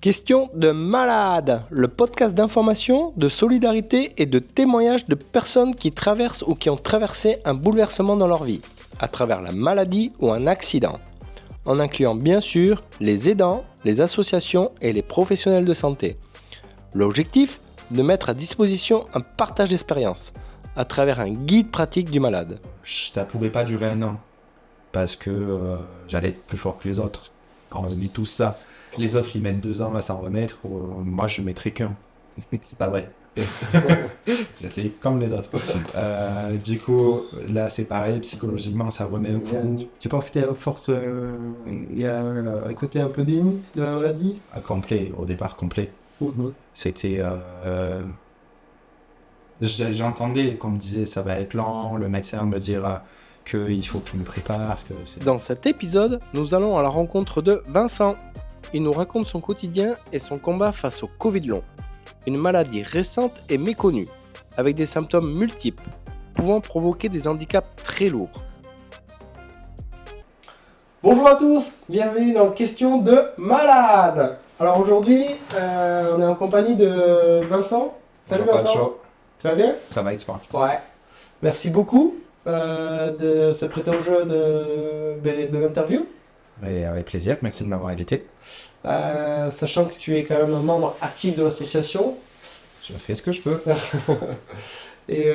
Question de malade, le podcast d'information, de solidarité et de témoignages de personnes qui traversent ou qui ont traversé un bouleversement dans leur vie, à travers la maladie ou un accident, en incluant bien sûr les aidants, les associations et les professionnels de santé. L'objectif, de mettre à disposition un partage d'expérience, à travers un guide pratique du malade. Ça ne pouvait pas durer un an, parce que j'allais être plus fort que les autres. Quand on se dit tout ça, les autres ils mettent 2 ans à s'en remettre, moi je mettrai qu'un. C'est pas vrai. C'est comme les autres. Du coup, là c'est pareil, psychologiquement ça remet un coup. Tu penses qu'il y a force, il y a un côté un peu déni de la maladie? Complet, au départ complet. C'était... j'entendais qu'on me disait ça va être lent, le médecin me dira qu'il faut que tu me prépares. Dans cet épisode, nous allons à la rencontre de Vincent. Il nous raconte son quotidien et son combat face au Covid long, une maladie récente et méconnue, avec des symptômes multiples, pouvant provoquer des handicaps très lourds. Bonjour à tous, bienvenue dans Question de malade. Alors aujourd'hui, on est en compagnie de Vincent. Salut Vincent. Ça va bien? Ça va être smart. Ouais. Merci beaucoup de se prêter au jeu de l'interview. Et avec plaisir, merci de m'avoir invité. Sachant que tu es quand même un membre actif de l'association. Je fais ce que je peux. Et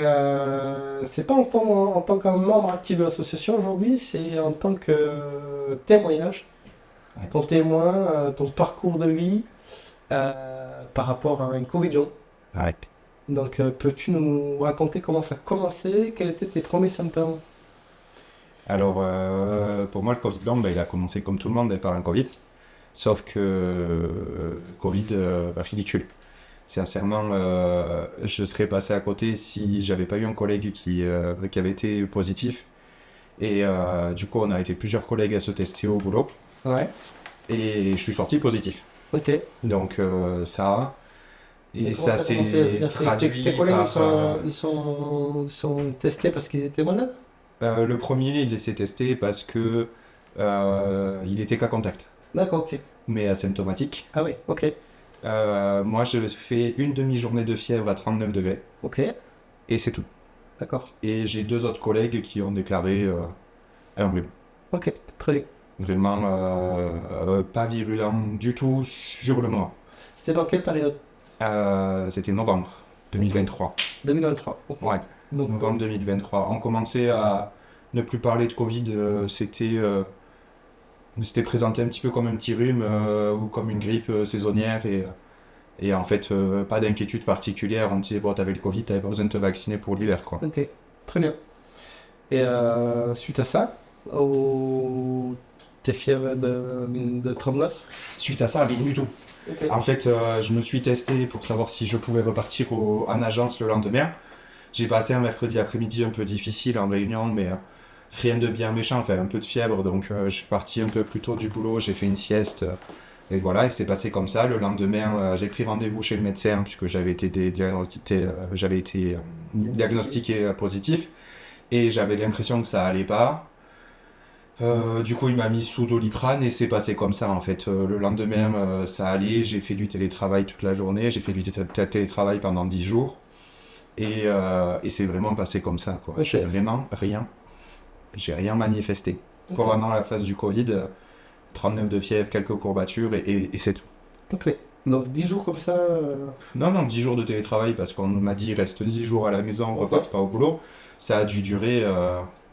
c'est pas en tant que membre actif de l'association aujourd'hui, c'est en tant que témoignage. Ton témoin, ton parcours de vie par rapport à un Covid long. Ouais. Donc peux-tu nous raconter comment ça a commencé? Quels étaient tes premiers symptômes? Alors pour moi le Covid long, il a commencé comme tout le monde par un Covid. Sauf que Covid ridicule. Sincèrement, je serais passé à côté si j'avais pas eu un collègue qui avait été positif. Et du coup, on a été plusieurs collègues à se tester au boulot. Ouais. Et je suis sorti positif. Ok. Donc ça... Et comment ça s'est traduit tes collègues, par... ils sont testés parce qu'ils étaient malades? le premier, il s'est testé parce que il était cas contact. D'accord, ok. Mais asymptomatique. Ah oui, ok. Moi, je fais une demi-journée de fièvre à 39 degrés. Ok. Et c'est tout. D'accord. Et j'ai 2 autres collègues qui ont déclaré un rhume. Ok, très bien. Vraiment pas virulent du tout sur le mois. C'était dans quelle période? C'était novembre 2023. 2023. Okay. Ouais, Donc, novembre 2023. On commençait à ne plus parler de Covid. C'était présenté un petit peu comme un petit rhume ou comme une grippe saisonnière. Et en fait, pas d'inquiétude particulière. On disait, bon, t'avais le Covid, t'avais pas besoin de te vacciner pour l'hiver, quoi. ok, très bien. Et suite à ça, tes fièvres de 39? Suite à ça, rien du tout. Okay. En fait, je me suis testé pour savoir si je pouvais repartir en agence le lendemain. J'ai passé un mercredi après-midi un peu difficile en réunion, mais rien de bien méchant, enfin un peu de fièvre, donc je suis parti un peu plus tôt du boulot, j'ai fait une sieste, et voilà, et c'est passé comme ça. Le lendemain, j'ai pris rendez-vous chez le médecin, puisque j'avais été diagnostiqué positif, et j'avais l'impression que ça allait pas. Du coup, il m'a mis sous Doliprane et c'est passé comme ça en fait. Le lendemain, ça allait. J'ai fait du télétravail toute la journée. J'ai fait du télétravail pendant 10 jours. Et c'est vraiment passé comme ça, quoi. Okay. J'ai vraiment rien. J'ai rien manifesté. Okay. Pendant la phase du Covid, 39 de fièvre, quelques courbatures et c'est tout. Ok. Donc 10 jours comme ça Non, 10 jours de télétravail parce qu'on m'a dit reste 10 jours à la maison, on repart pas au boulot. Ça a dû durer...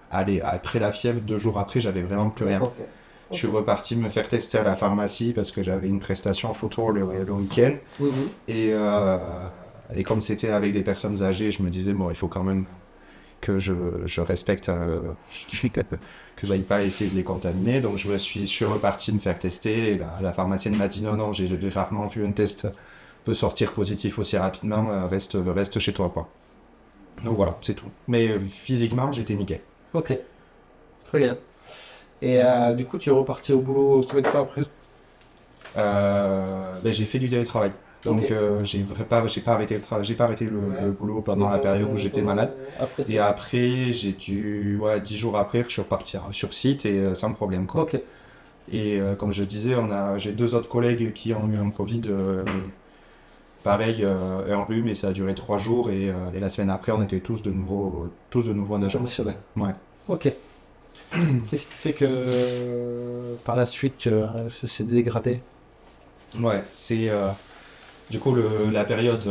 Allez, après la fièvre, 2 jours après, j'avais vraiment plus rien. Okay. Je suis reparti me faire tester à la pharmacie parce que j'avais une prestation photo le week-end. Et comme c'était avec des personnes âgées, je me disais, bon, il faut quand même que je respecte, que j'aille pas essayer de les contaminer. Donc je suis reparti me faire tester. Et la pharmacienne m'a dit, non, j'ai rarement vu un test peut sortir positif aussi rapidement, reste chez toi, quoi. Donc voilà, c'est tout. Mais physiquement, j'étais nickel. Ok, très bien. Et du coup, tu es reparti au boulot combien de temps après? J'ai fait du télétravail. Donc okay. J'ai pas arrêté le boulot pendant la période où j'étais malade. Et après, j'ai dû 10 jours après, je suis reparti sur site et sans problème, quoi. Ok. Et comme je disais, j'ai 2 autres collègues qui ont eu un Covid, pareil, un rhume, et ça a duré 3 jours. Et la semaine après, on était tous de nouveau en agence. Ouais. Ok. Qu'est-ce qui fait que par la suite, ça s'est dégradé? Ouais, c'est du coup la période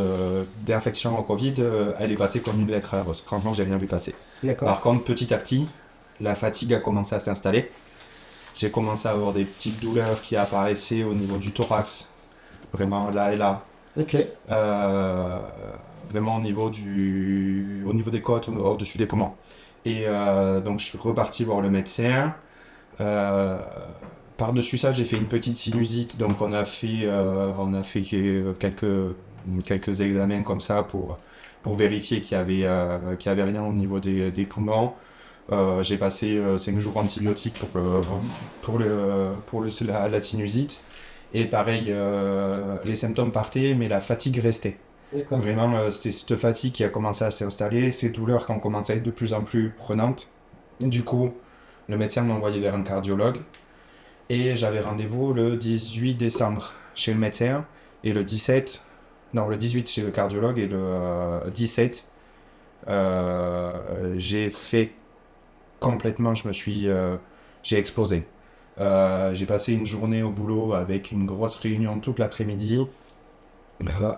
d'infection au Covid, elle est passée comme une lettre à la poste. Franchement, j'ai rien vu passer. D'accord. Par contre, petit à petit, la fatigue a commencé à s'installer. J'ai commencé à avoir des petites douleurs qui apparaissaient au niveau du thorax, vraiment là et là. Ok. Vraiment au niveau des côtes, au-dessus des poumons. Et donc je suis reparti voir le médecin. Par-dessus ça, j'ai fait une petite sinusite, donc on a fait quelques examens comme ça pour vérifier qu'il y avait rien au niveau des poumons. J'ai passé 5 jours antibiotiques pour la sinusite. Et pareil, les symptômes partaient, mais la fatigue restait. D'accord. Vraiment, c'était cette fatigue qui a commencé à s'installer, ces douleurs qui ont commencé à être de plus en plus prenantes. Du coup, le médecin m'a envoyé vers un cardiologue. Et j'avais rendez-vous le 18 décembre chez le médecin. Et le 18 chez le cardiologue. Et le 17, j'ai fait complètement, j'ai explosé. J'ai passé une journée au boulot avec une grosse réunion toute l'après-midi.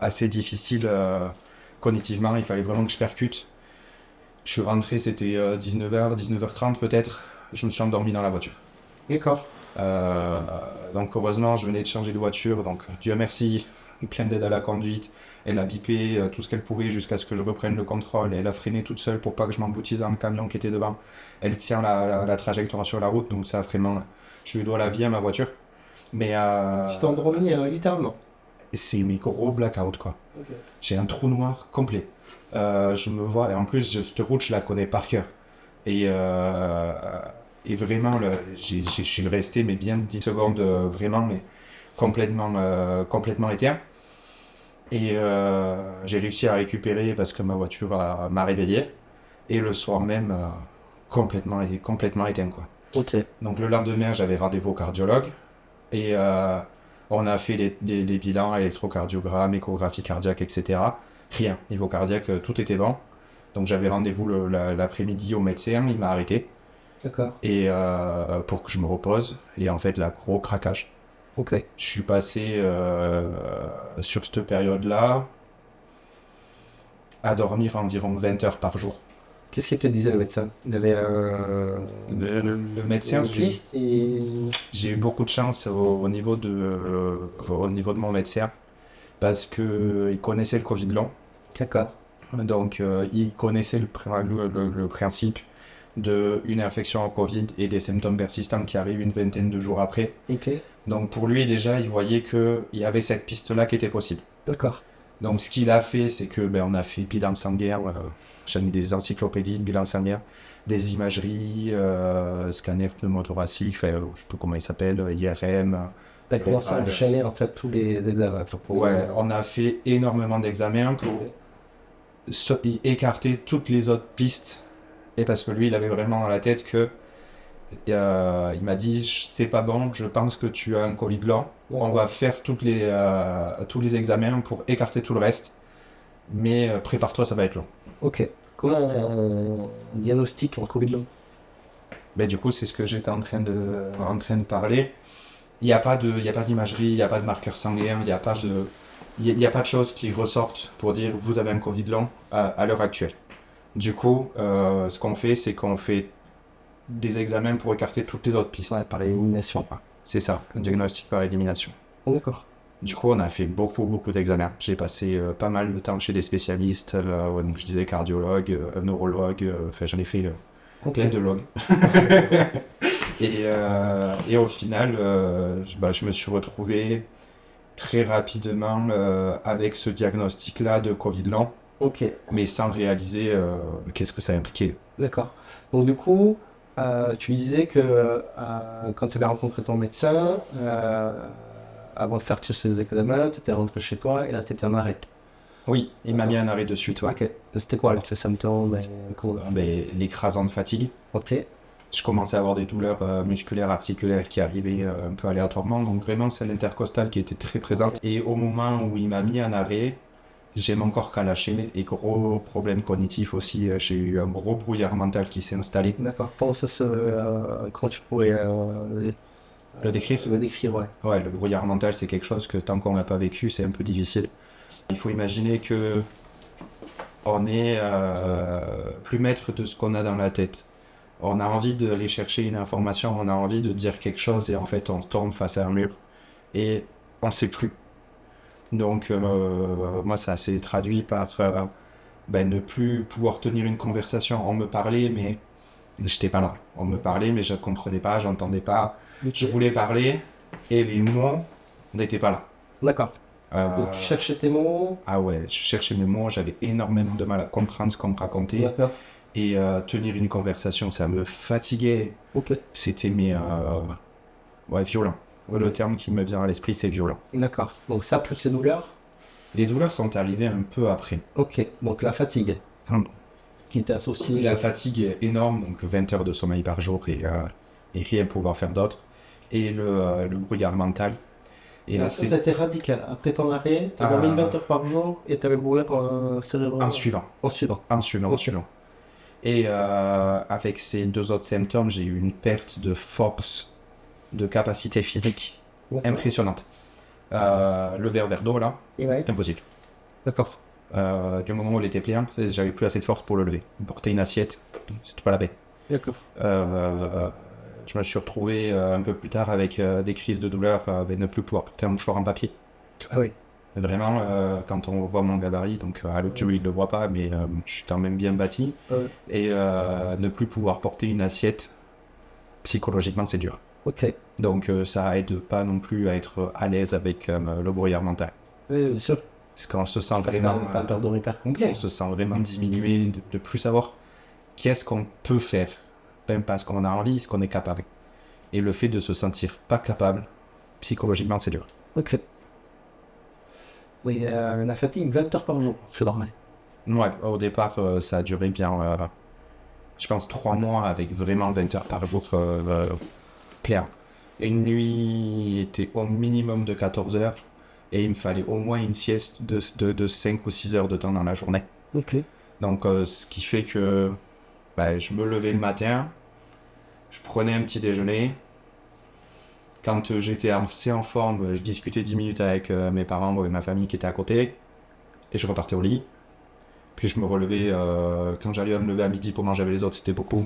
Assez difficile cognitivement, il fallait vraiment que je percute. Je suis rentré, c'était 19h, 19h30 peut-être. Je me suis endormi dans la voiture. D'accord. Donc heureusement, je venais de changer de voiture, donc Dieu merci, plein d'aide à la conduite. Elle a bipé tout ce qu'elle pouvait jusqu'à ce que je reprenne le contrôle. Elle a freiné toute seule pour pas que je m'emboutisse dans le camion qui était devant. Elle tient la trajectoire sur la route, donc ça vraiment, je lui dois la vie à ma voiture. Mais Tu t'es endormi littéralement. c'est mes gros blackout quoi. Ok. J'ai un trou noir complet. Je me vois, et en plus cette route je la connais par cœur. Et vraiment, je suis resté mais bien 10 secondes vraiment, mais complètement éteint. Et j'ai réussi à récupérer parce que ma voiture m'a réveillé. Et le soir même, complètement éteint quoi. Ok. Donc le lendemain, j'avais rendez-vous au cardiologue. Et on a fait les bilans, électrocardiogramme, échographie cardiaque, etc. Rien. Niveau cardiaque, tout était bon. Donc j'avais rendez-vous l'après-midi au médecin, il m'a arrêté. D'accord. Et pour que je me repose. Et en fait, là, gros craquage. Ok. Je suis passé sur cette période-là à dormir environ 20 heures par jour. Qu'est-ce qu'il te disait le médecin? Il avait Le médecin, une liste et... j'ai eu beaucoup de chance au niveau de mon médecin parce qu'il connaissait le Covid long. D'accord. Donc, il connaissait le principe d'une infection au Covid et des symptômes persistants qui arrivent une vingtaine de jours après. Ok. Donc, pour lui, déjà, il voyait qu'il y avait cette piste-là qui était possible. D'accord. Donc, ce qu'il a fait, c'est que on a fait bilan sanguin, j'ai mis des encyclopédies de bilan sanguin, des imageries, scanner pneumothoracique, je sais pas comment il s'appelle, IRM. T'as commencé à enchaîner en fait tous les examens. Ouais, on a fait énormément d'examens pour écarter toutes les autres pistes. Et parce que lui, il avait vraiment dans la tête que il m'a dit, c'est pas bon, je pense que tu as un Covid long. On va faire tous les examens pour écarter tout le reste. Mais prépare-toi, ça va être long. Ok. Comment on diagnostique un Covid long? Du coup, c'est ce que j'étais en train de parler. Il n'y a pas d'imagerie, il n'y a pas de marqueur sanguin, il n'y a pas de choses qui ressortent pour dire vous avez un Covid long à l'heure actuelle. Du coup, ce qu'on fait, c'est qu'on fait des examens pour écarter toutes les autres pistes. Ouais, par l'élimination. C'est ça, un diagnostic par élimination. Oh, d'accord. Du coup, on a fait beaucoup d'examens. J'ai passé pas mal de temps chez des spécialistes, donc je disais cardiologue, neurologue, j'en ai fait plein de logs. Et au final, je me suis retrouvé très rapidement avec ce diagnostic-là de Covid long. Ok. Mais sans réaliser qu'est-ce que ça impliquait. D'accord. Donc du coup, tu disais que quand tu avais rencontré ton médecin, avant de faire tous ces examens, tu étais rentré chez toi et là tu étais en arrêt. Oui, il m'a mis un arrêt de suite. Ok. C'était quoi les symptômes? L'écrasante fatigue. Ok. je commençais à avoir des douleurs musculaires, articulaires qui arrivaient un peu aléatoirement. Donc vraiment, c'est l'intercostale qui était très présente. Et au moment où il m'a mis en arrêt, j'ai mon corps qui a lâché et gros problème cognitif aussi. J'ai eu un gros brouillard mental qui s'est installé. D'accord. Comment ça se... comment tu pourrais Le décrire? le décrire, ouais. Ouais, le brouillard mental, c'est quelque chose que tant qu'on l'a pas vécu, c'est un peu difficile. Il faut imaginer que on est plus maître de ce qu'on a dans la tête. On a envie d'aller chercher une information, on a envie de dire quelque chose et en fait on tombe face à un mur et on ne sait plus. Donc moi ça s'est traduit par ne plus pouvoir tenir une conversation. On me parlait mais j'étais pas là. On me parlait mais je ne comprenais pas, j'entendais pas. Je voulais parler et les mots n'étaient pas là. D'accord. Donc tu cherchais tes mots. Ah ouais, je cherchais mes mots, j'avais énormément de mal à comprendre ce qu'on me racontait. D'accord. Et tenir une conversation, ça me fatiguait. Ok. C'était violent. Le terme qui me vient à l'esprit, c'est violent. D'accord. Donc ça, plus ces douleurs. Les douleurs sont arrivées un peu après. Ok. Donc la fatigue qui était associée. La fatigue est énorme, donc 20 heures de sommeil par jour et rien pouvoir faire d'autre. Et le brouillard mental. Et là, c'était radical. Après ton arrêt, tu as dormi 20 heures par jour et tu avais le brouillard cérébral. En suivant. En suivant. Et avec ces 2 autres symptômes, j'ai eu une perte de force, de capacité physique impressionnante. Lever un verre d'eau, là, c'est impossible. D'accord. Du moment où il était plein, j'avais plus assez de force pour le lever. Porter une assiette, c'était pas la peine. D'accord. Je me suis retrouvé un peu plus tard avec des crises de douleur, ne plus pouvoir porter un mouchoir en papier. Ah oui. Vraiment, quand on voit mon gabarit, donc à l'autre il ne le voit pas, mais je suis quand même bien bâti. Et ne plus pouvoir porter une assiette, psychologiquement, c'est dur. Ok. Donc ça aide pas non plus à être à l'aise avec le brouillard mental. Oui, bien sûr. Parce qu'on se sent vraiment, on se sent vraiment diminué, de plus savoir qu'est-ce qu'on peut faire. Même pas ce qu'on a envie, ce qu'on est capable. Et le fait de se sentir pas capable, psychologiquement, c'est dur. Ok. Oui, la fatigue, 20 heures par jour, je dormais. Ouais, au départ, ça a duré bien, je pense, 3 mois avec vraiment 20 heures par jour clair. Une nuit était au minimum de 14 heures et il me fallait au moins une sieste de 5 ou 6 heures de temps dans la journée. Ok. Donc, ce qui fait que je me levais le matin, je prenais un petit déjeuner. Quand j'étais assez en forme, je discutais 10 minutes avec mes parents et ma famille qui était à côté. Et je repartais au lit. Puis je me relevais, quand j'allais me lever à midi pour manger avec les autres, c'était beaucoup.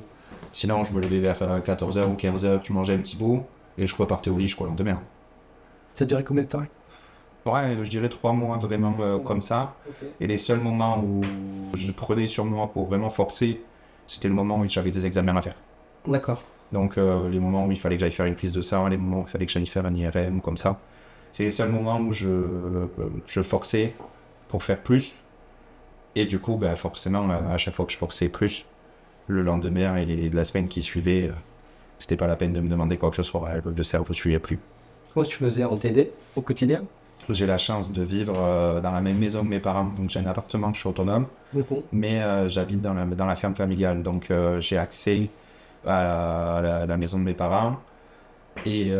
Sinon, je me levais vers 14h ou 15h, je mangeais un petit bout. Et je repartais au lit, je crois, le lendemain. Ça durait combien de temps? Ouais, je dirais 3 mois vraiment comme ça. Okay. Et les seuls moments où je prenais sur moi pour vraiment forcer, c'était le moment où j'avais des examens à faire. D'accord. Donc les moments où il fallait que j'aille faire une prise de sang, les moments où il fallait que j'aille faire un IRM, comme ça. C'est les seuls moments où je forçais pour faire plus. Et du coup, forcément, à chaque fois que je forçais plus, le lendemain et la semaine qui suivait, c'était pas la peine de me demander quoi que ce soit. Le cerveau ne suivait plus. Comment tu faisais en TD au quotidien? J'ai la chance de vivre dans la même maison que mes parents. Donc j'ai un appartement, je suis autonome. Mais j'habite dans la ferme familiale. Donc j'ai accès à la maison de mes parents. Et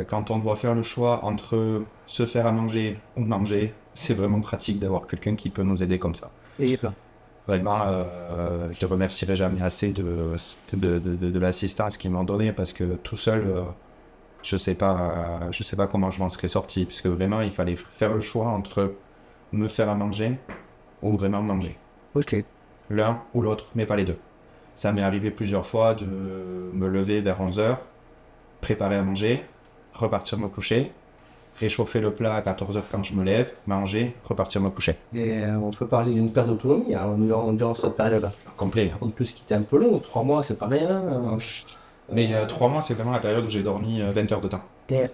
quand on doit faire le choix entre se faire à manger ou manger, c'est vraiment pratique d'avoir quelqu'un qui peut nous aider comme ça. Et vraiment, je ne remercierai jamais assez de l'assistance qu'ils m'ont donnée parce que tout seul, je sais pas comment je m'en serais sorti. Puisque vraiment, il fallait faire le choix entre me faire à manger ou vraiment manger. Ok. L'un ou l'autre, mais pas les deux. Ça m'est arrivé plusieurs fois de me lever vers 11h, préparer à manger, repartir me coucher, réchauffer le plat à 14h quand je me lève, manger, repartir me coucher. Et on peut parler d'une perte d'autonomie durant cette période-là. Complet. En plus, qui était un peu long, 3 mois, c'est pas rien. Mais 3 mois, c'est vraiment la période où j'ai dormi 20 heures de temps. Et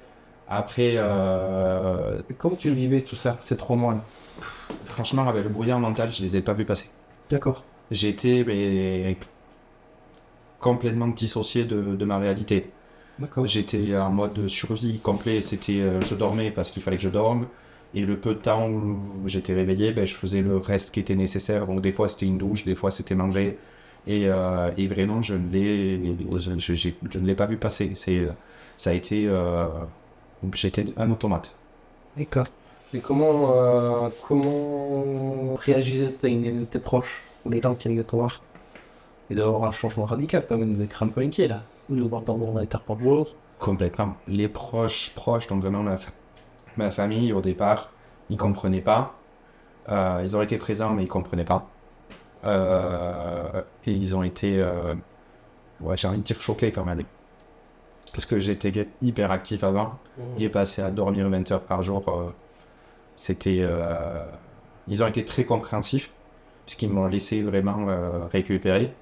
après... comment tu le vivais tout ça, ces 3 mois-là? Franchement, avec le brouillard mental, je les ai pas vus passer. D'accord. J'étais complètement dissocié de ma réalité. D'accord. J'étais en mode survie complet, c'était je dormais parce qu'il fallait que je dorme, et le peu de temps où j'étais réveillé, je faisais le reste qui était nécessaire. Donc des fois c'était une douche, des fois c'était manger, Et vraiment, je ne l'ai pas vu passer. Ça a été... j'étais un automate. D'accord. Et comment réagissaient tes proches ou les gens qui venaient te voir? Et d'avoir un changement radical, quand même, d'être un peu inquiet, là. Ou de voir dans mon état pour le jour. Complètement. Les proches, donc vraiment ma famille, au départ, ils ne comprenaient pas. Ils ont été présents, mais ils ne comprenaient pas. Et ils ont été, j'ai envie de dire choqués quand même. Parce que j'étais hyper actif avant. Il est passé à dormir 20 heures par jour. Ils ont été très compréhensifs, puisqu'ils m'ont laissé vraiment récupérer.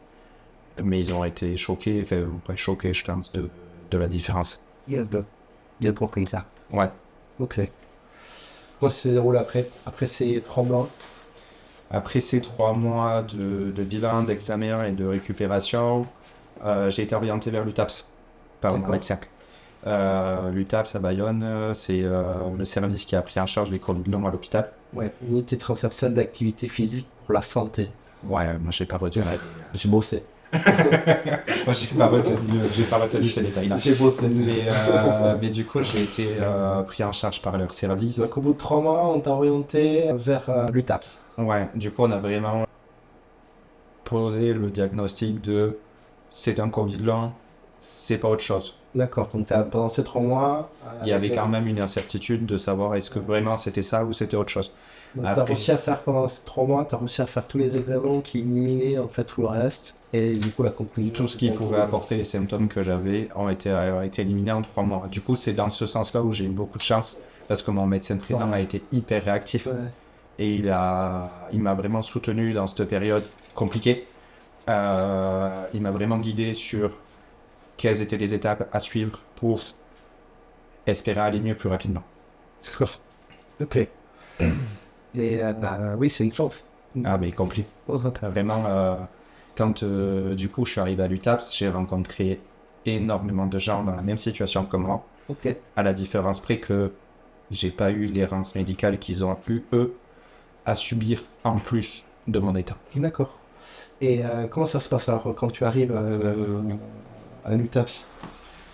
Mais ils ont été choqués, choqués, je pense, de la différence. Il y a compris ça. Ouais. Ok. Comment ça se déroule après ces 3 mois? Après ces 3 mois de bilan, d'examen et de récupération, j'ai été orienté vers l'UTAPS par mon médecin. L'UTAPS à Bayonne, c'est le service qui a pris en charge les cours de bilan à l'hôpital. Ouais, unité transversale d'activité physique pour la santé. Ouais, moi j'ai pas retenu. J'ai bossé. Moi j'ai pas retenu ces détails-là. J'ai bossé. Mais du coup, j'ai été pris en charge par leur service. Donc au bout de 3 mois, on t'a orienté vers l'UTAPS. Ouais, du coup, on a vraiment posé le diagnostic de c'est un Covid long, c'est pas autre chose. D'accord, donc pendant ces 3 mois... Il y avait quand même une incertitude de savoir est-ce que vraiment c'était ça ou c'était autre chose. Donc t'as réussi à faire pendant ces 3 mois, t'as réussi à faire tous les examens qui éliminaient en fait tout le reste. Et du coup, la conclusion... Tout ce qui pouvait apporter les symptômes que j'avais ont été éliminés en 3 mois. Du coup, c'est dans ce sens-là où j'ai eu beaucoup de chance parce que mon médecin traitant a été hyper réactif. Ouais. Et il m'a vraiment soutenu dans cette période compliquée. Il m'a vraiment guidé sur quelles étaient les étapes à suivre pour espérer aller mieux plus rapidement. D'accord. Ok. Et oui, c'est une chance. Ah, mais compris. Vraiment, quand du coup je suis arrivé à l'UTAPS, j'ai rencontré énormément de gens dans la même situation que moi. Ok. À la différence près que j'ai pas eu l'errance médicale qu'ils ont pu, eux, à subir en plus de mon état. D'accord. Et comment ça se passe alors quand tu arrives à l'UTAPS?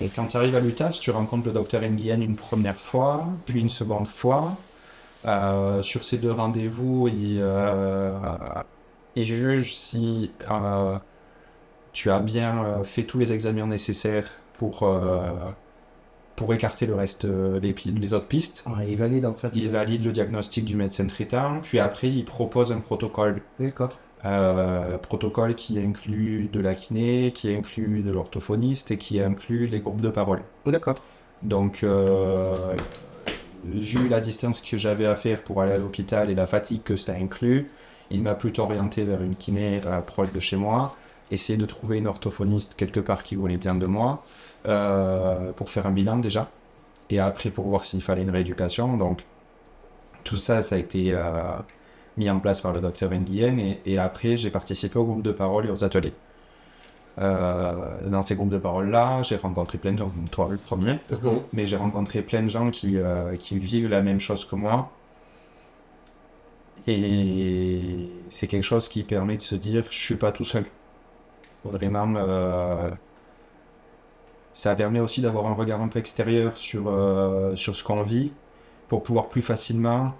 Et quand tu arrives à l'UTAPS, tu rencontres le docteur Nguyen une première fois, puis une seconde fois. Sur ces 2 rendez-vous, il juge si tu as bien fait tous les examens nécessaires pour écarter le reste, les autres pistes. Ouais, il valide en fait. Il valide le diagnostic du médecin traitant, puis après il propose un protocole. D'accord. Protocole qui inclut de la kiné, qui inclut de l'orthophoniste et qui inclut les groupes de parole. D'accord. Donc, vu la distance que j'avais à faire pour aller à l'hôpital et la fatigue que ça inclut, il m'a plutôt orienté vers une kiné proche de chez moi, essayer de trouver une orthophoniste quelque part qui voulait bien de moi, pour faire un bilan déjà, et après pour voir s'il fallait une rééducation. Donc, tout ça a été mis en place par le docteur Nguyen, et après j'ai participé au groupe de parole et aux ateliers. Dans ces groupes de parole-là, j'ai rencontré plein de gens, toi le premier, mais j'ai rencontré plein de gens qui vivent la même chose que moi. Et c'est quelque chose qui permet de se dire, je suis pas tout seul. Vraiment, ça permet aussi d'avoir un regard un peu extérieur sur ce qu'on vit, pour pouvoir plus facilement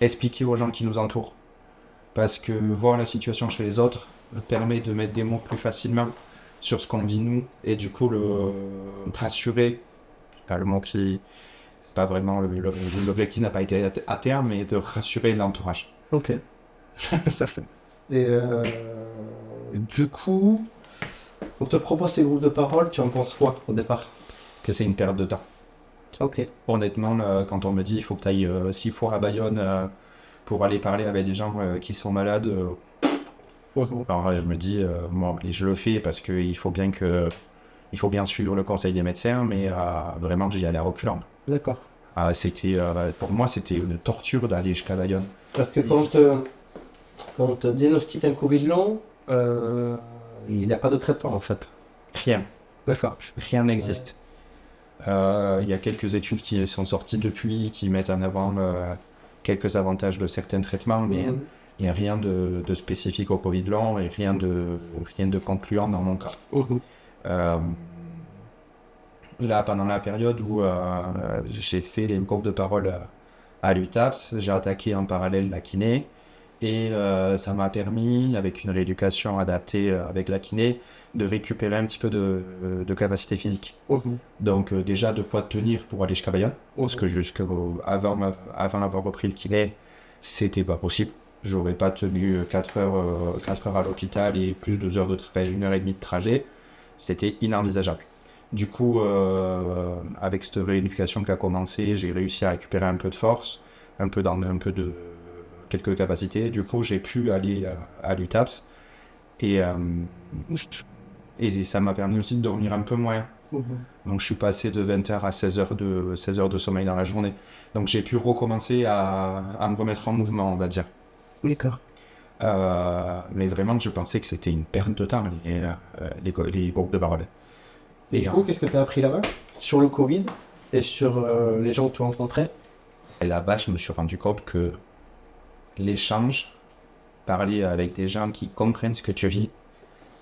expliquer aux gens qui nous entourent. Parce que voir la situation chez les autres permet de mettre des mots plus facilement sur ce qu'on vit nous, et du coup le rassurer, le mot qui pas vraiment l'objectif n'a pas été atteint, mais de rassurer l'entourage. Ok. Ça fait. Et du coup, on te propose ces groupes de parole, tu en penses quoi au départ? Que c'est une perte de temps. Ok. Honnêtement, quand on me dit il faut que tu ailles 6 fois à Bayonne pour aller parler avec des gens qui sont malades, alors je me dis, je le fais parce qu'il faut bien suivre le conseil des médecins, mais vraiment j'y allais à reculons. D'accord. Pour moi, c'était une torture d'aller jusqu'à Bayonne. Parce que quand on te diagnostique un Covid long, il n'y a pas de traitement en fait. Rien. D'accord. Rien n'existe. Il y a quelques études qui sont sorties depuis, qui mettent en avant quelques avantages de certains traitements, mais Il n'y a rien de spécifique au Covid long et rien de concluant dans mon cas. Euh, Là, pendant la période où j'ai fait les groupes de parole à l'UTAPS, j'ai attaqué en parallèle la kiné et ça m'a permis, avec une rééducation adaptée avec la kiné, de récupérer un petit peu de capacité physique. Donc déjà de quoi tenir pour aller jusqu'à Bayonne, parce que avant d'avoir repris le kiné, c'était pas possible. J'aurais pas tenu 4 heures à l'hôpital et plus de 2 heures de travail, 1 heure et demie de trajet. C'était inenvisageable. Du coup, avec cette rééducation qui a commencé, j'ai réussi à récupérer un peu de force, un peu de quelques capacités. Du coup, j'ai pu aller à l'UTAPS et ça m'a permis aussi de dormir un peu moins. Donc, je suis passé de 20 heures à 16 heures de sommeil dans la journée. Donc, j'ai pu recommencer à me remettre en mouvement, on va dire. D'accord. Mais vraiment, je pensais que c'était une perte de temps, les groupes de parole. Et du coup, qu'est-ce que tu as appris là-bas sur le Covid et sur les gens que tu rencontrais? Et là-bas, je me suis rendu compte que l'échange, parler avec des gens qui comprennent ce que tu vis,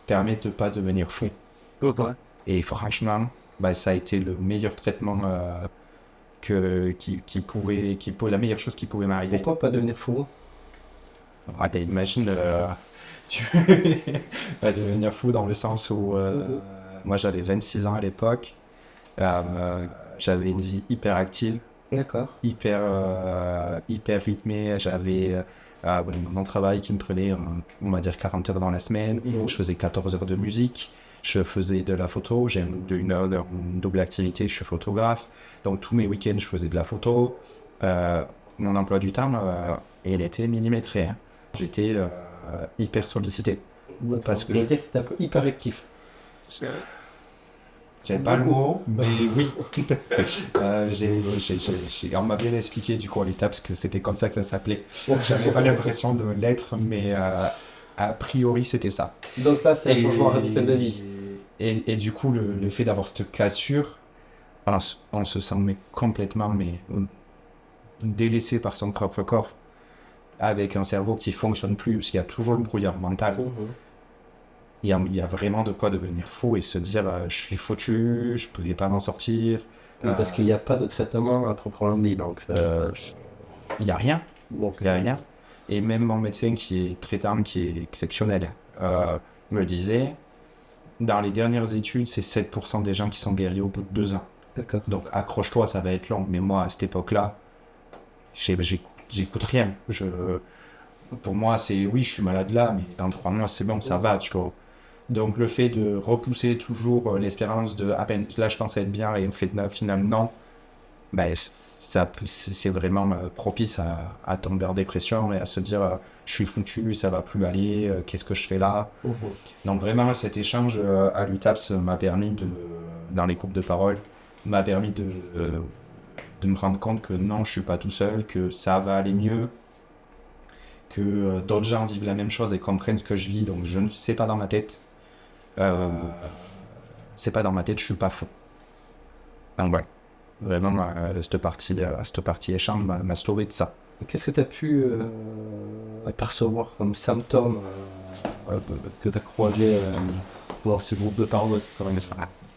permet de ne pas devenir fou. Et franchement, ça a été le meilleur traitement la meilleure chose qui pouvait m'arriver. Pourquoi pas devenir fou? Imagine, tu pas devenir fou dans le sens où moi j'avais 26 ans à l'époque, j'avais une vie hyper active, hyper rythmée, j'avais mon travail qui me prenait on va dire 40 heures dans la semaine, je faisais 14 heures de musique, je faisais de la photo, j'ai une double activité, je suis photographe, donc tous mes week-ends je faisais de la photo, mon emploi du temps il était millimétré, hein. J'étais hyper sollicité. Parce que tu étais un peu hyper actif. J'aime pas le mot, mais oui. On m'a bien expliqué du coup à l'étape parce que c'était comme ça que ça s'appelait. J'avais pas l'impression de l'être, mais a priori c'était ça. Donc là, c'est un changement radical de vie. Et du coup, le fait d'avoir cette cassure, on se sent complètement délaissé par son propre corps, avec un cerveau qui fonctionne plus, parce qu'il y a toujours le brouillard mental. Il y a vraiment de quoi devenir fou et se dire je suis foutu, je ne peux pas m'en sortir. Parce qu'il n'y a pas de traitement à proprement dit, donc il n'y a rien. Donc, Il n'y a rien. Et même mon médecin qui est traitant, qui est exceptionnel, me disait, dans les dernières études, c'est 7% des gens qui sont guéris au bout de 2 ans. D'accord. Donc accroche-toi, ça va être long. Mais moi, à cette époque-là, j'écoute rien. Pour moi, c'est oui, je suis malade là, mais dans 3 mois, c'est bon, ça va, tu vois. Donc le fait de repousser toujours l'espérance de peine là je pensais être bien et au fait finalement non, c'est vraiment propice à tomber en dépression et à se dire je suis foutu, ça va plus aller, qu'est-ce que je fais là. Donc vraiment cet échange à l'UTAPS m'a permis dans les groupes de parole, m'a permis de me rendre compte que non, je suis pas tout seul, que ça va aller mieux, que d'autres gens vivent la même chose et comprennent ce que je vis, donc je ne sais pas dans ma tête. C'est pas dans ma tête, je suis pas fou. Donc ouais, vraiment cette partie échange m'a sauvé de ça. Qu'est-ce que tu as pu percevoir comme symptômes que tu as croisés dans ces groupes de parole?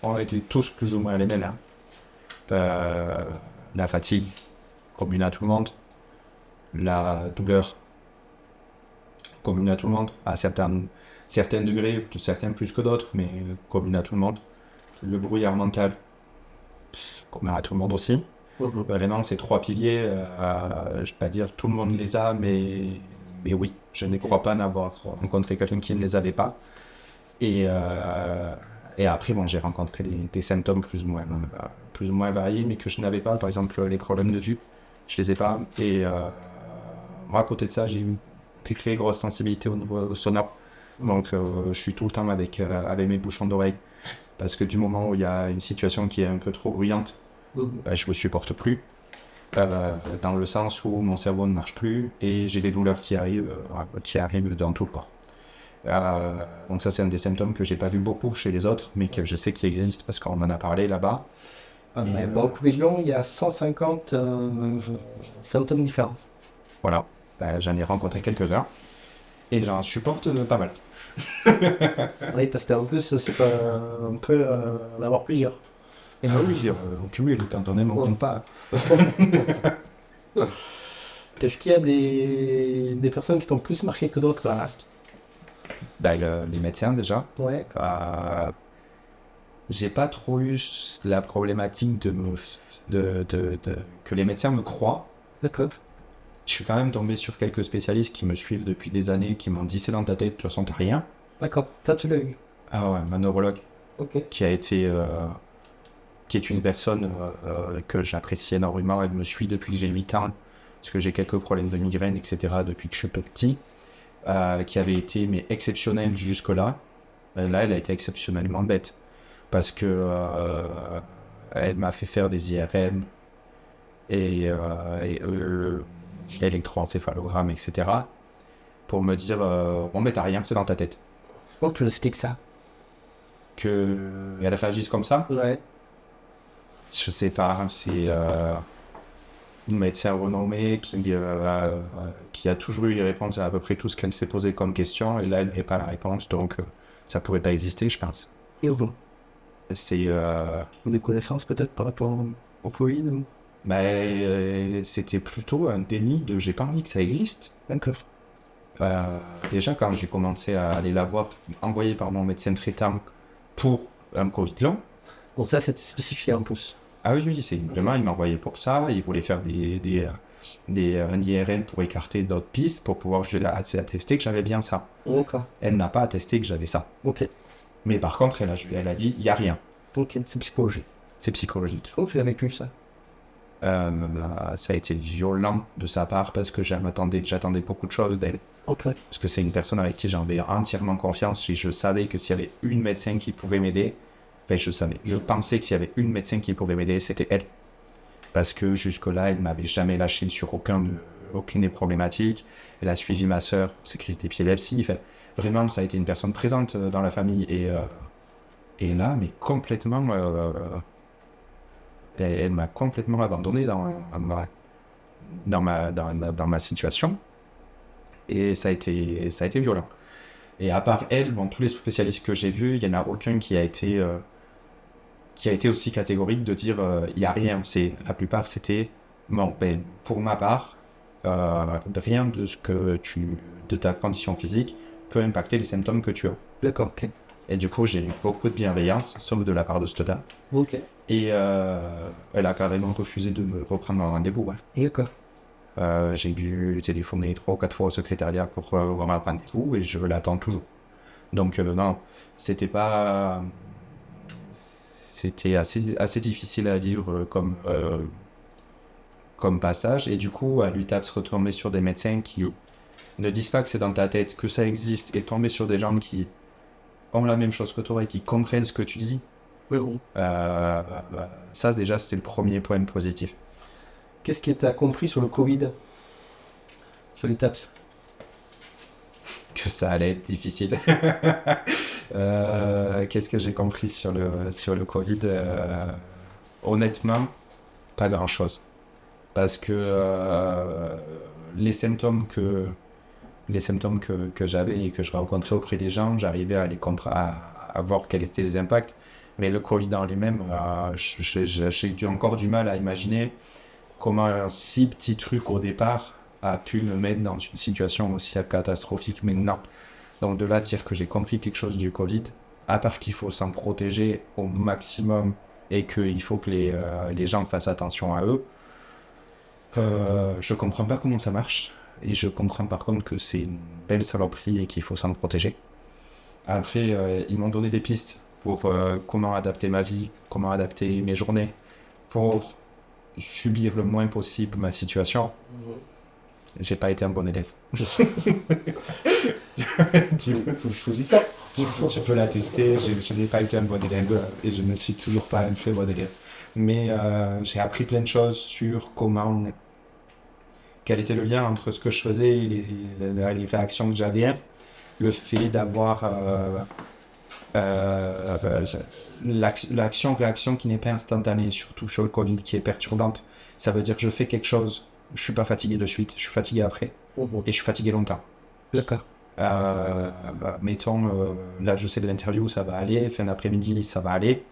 On était tous plus ou moins les mêmes. La fatigue, commune à tout le monde. La douleur, commune à tout le monde, à certains degrés, certains plus que d'autres, mais commune à tout le monde. Le brouillard mental, commun à tout le monde aussi. Vraiment, ces 3 piliers, je ne vais pas dire tout le monde les a, mais oui, je ne crois pas n'avoir rencontré quelqu'un qui ne les avait pas. Et après, j'ai rencontré des symptômes plus ou moins variés, mais que je n'avais pas. Par exemple, les problèmes de vue, je les ai pas. Et à côté de ça, j'ai une très grosse sensibilité au niveau sonore. Donc je suis tout le temps avec mes bouchons d'oreille. Parce que du moment où il y a une situation qui est un peu trop bruyante, je ne me supporte plus. Dans le sens où mon cerveau ne marche plus et j'ai des douleurs qui arrivent dans tout le corps. Donc ça c'est un des symptômes que j'ai pas vu beaucoup chez les autres, mais que je sais qu'il existe parce qu'on en a parlé là-bas. Dans le Covid long, il y a 150 symptômes différents. Voilà, j'en ai rencontré quelques-uns. Et j'en supporte pas mal. Oui, parce qu'en plus, c'est pas. On peut en avoir plusieurs. Et non, oui, on cumule quand on aime, on compte pas. Est-ce qu'il y a des personnes qui t'ont plus marqué que d'autres dans la race? Les médecins déjà. Ouais. J'ai pas trop eu la problématique que les médecins me croient. D'accord. Je suis quand même tombé sur quelques spécialistes qui me suivent depuis des années, qui m'ont dit c'est dans ta tête, de toute façon t'as rien. D'accord. Ça, tu l'as eu. Ah ouais, ma neurologue, Ok. qui est une personne que j'apprécie énormément, elle me suit depuis que j'ai 8 ans, parce que j'ai quelques problèmes de migraine, etc. depuis que je suis petit, qui avait été exceptionnelle jusque-là. Là, elle a été exceptionnellement bête, parce que elle m'a fait faire des IRM et électroencéphalogramme, etc. pour me dire bon mais t'as rien, c'est dans ta tête. Comment tu expliques ça? Qu'elle réagisse comme ça, Ouais. je sais pas, c'est une médecin renommée qui a toujours eu les réponses à peu près tout ce qu'elle s'est posé comme question, et là elle n'est pas la réponse, donc ça pourrait pas exister, je pense. Et vous? C'est Des connaissances peut-être par rapport au Covid ou... c'était plutôt un déni de j'ai pas envie que ça existe. D'accord. Déjà quand j'ai commencé à aller la voir, envoyé par mon médecin traitant pour un Covid long. Bon, ça, c'est spécifié en plus. Ah oui, c'est vraiment, il m'a envoyé pour ça, il voulait faire un IRM pour écarter d'autres pistes, pour pouvoir attester que j'avais bien ça. D'accord. Elle n'a pas attesté que j'avais ça. Ok. Mais par contre, elle a dit, il n'y a rien. Ok, c'est psychologique. C'est psychologique. Comment tu l'as vécu, ça? Ça a été violent de sa part, parce que j'attendais beaucoup de choses d'elle. Ok. Parce que c'est une personne avec qui j'avais entièrement confiance, et je savais que s'il y avait une médecin qui pouvait m'aider, je pensais que s'il y avait une médecin qui pouvait m'aider, c'était elle. Parce que jusque-là, elle m'avait jamais lâché sur aucune des problématiques. Elle a suivi ma sœur, ses crises d'épilepsie. Vraiment, ça a été une personne présente dans la famille. Et là, mais complètement, elle m'a complètement abandonné dans ma situation. Et ça a été violent. Et à part elle, tous les spécialistes que j'ai vus, il n'y en a aucun qui a été aussi catégorique de dire il n'y a rien. La plupart, c'était pour ma part, rien de ta condition physique peut impacter les symptômes que tu as. D'accord, ok. Et du coup, j'ai eu beaucoup de bienveillance, sauf de la part de cette dame. Ok. Et elle a carrément refusé de me reprendre un rendez-vous. Ouais. D'accord. J'ai dû téléphoner 3 ou 4 fois au secrétariat pour avoir un rendez-vous, et je l'attends toujours. Donc non, c'était pas... C'était assez difficile à vivre comme passage, et du coup, à l'UTAPS, retomber sur des médecins qui ne disent pas que c'est dans ta tête, que ça existe, et tomber sur des gens qui ont la même chose que toi et qui comprennent ce que tu dis. Oui, bon. Ça, déjà, c'était le premier point positif. Qu'est-ce que tu as compris sur le Covid? Sur les TAPS? Que ça allait être difficile. Qu'est-ce que j'ai compris sur le Covid? Honnêtement, pas grand-chose. Parce que les symptômes que j'avais et que je rencontrais auprès des gens, j'arrivais à voir quels étaient les impacts. Mais le Covid en lui-même, j'ai encore du mal à imaginer comment un si petit truc au départ a pu me mettre dans une situation aussi catastrophique maintenant. Donc de là, dire que j'ai compris quelque chose du Covid, à part qu'il faut s'en protéger au maximum et qu'il faut que les gens fassent attention à eux, je comprends pas comment ça marche. Et je comprends par contre que c'est une belle saloperie et qu'il faut s'en protéger. Après, ils m'ont donné des pistes pour comment adapter ma vie, comment adapter mes journées, pour subir le moins possible ma situation. J'ai pas été un bon élève. Tu peux l'attester, je n'ai pas été un bon élève et je ne suis toujours pas un très bon élève. Mais j'ai appris plein de choses sur quel était le lien entre ce que je faisais et les réactions que j'avais. Le fait d'avoir l'action-réaction qui n'est pas instantanée, surtout sur le Covid, qui est perturbante. Ça veut dire que je fais quelque chose, je suis pas fatigué de suite, je suis fatigué après, et je suis fatigué longtemps. D'accord. Mettons, là je sais que l'interview ça va aller, fin d'après-midi ça va aller,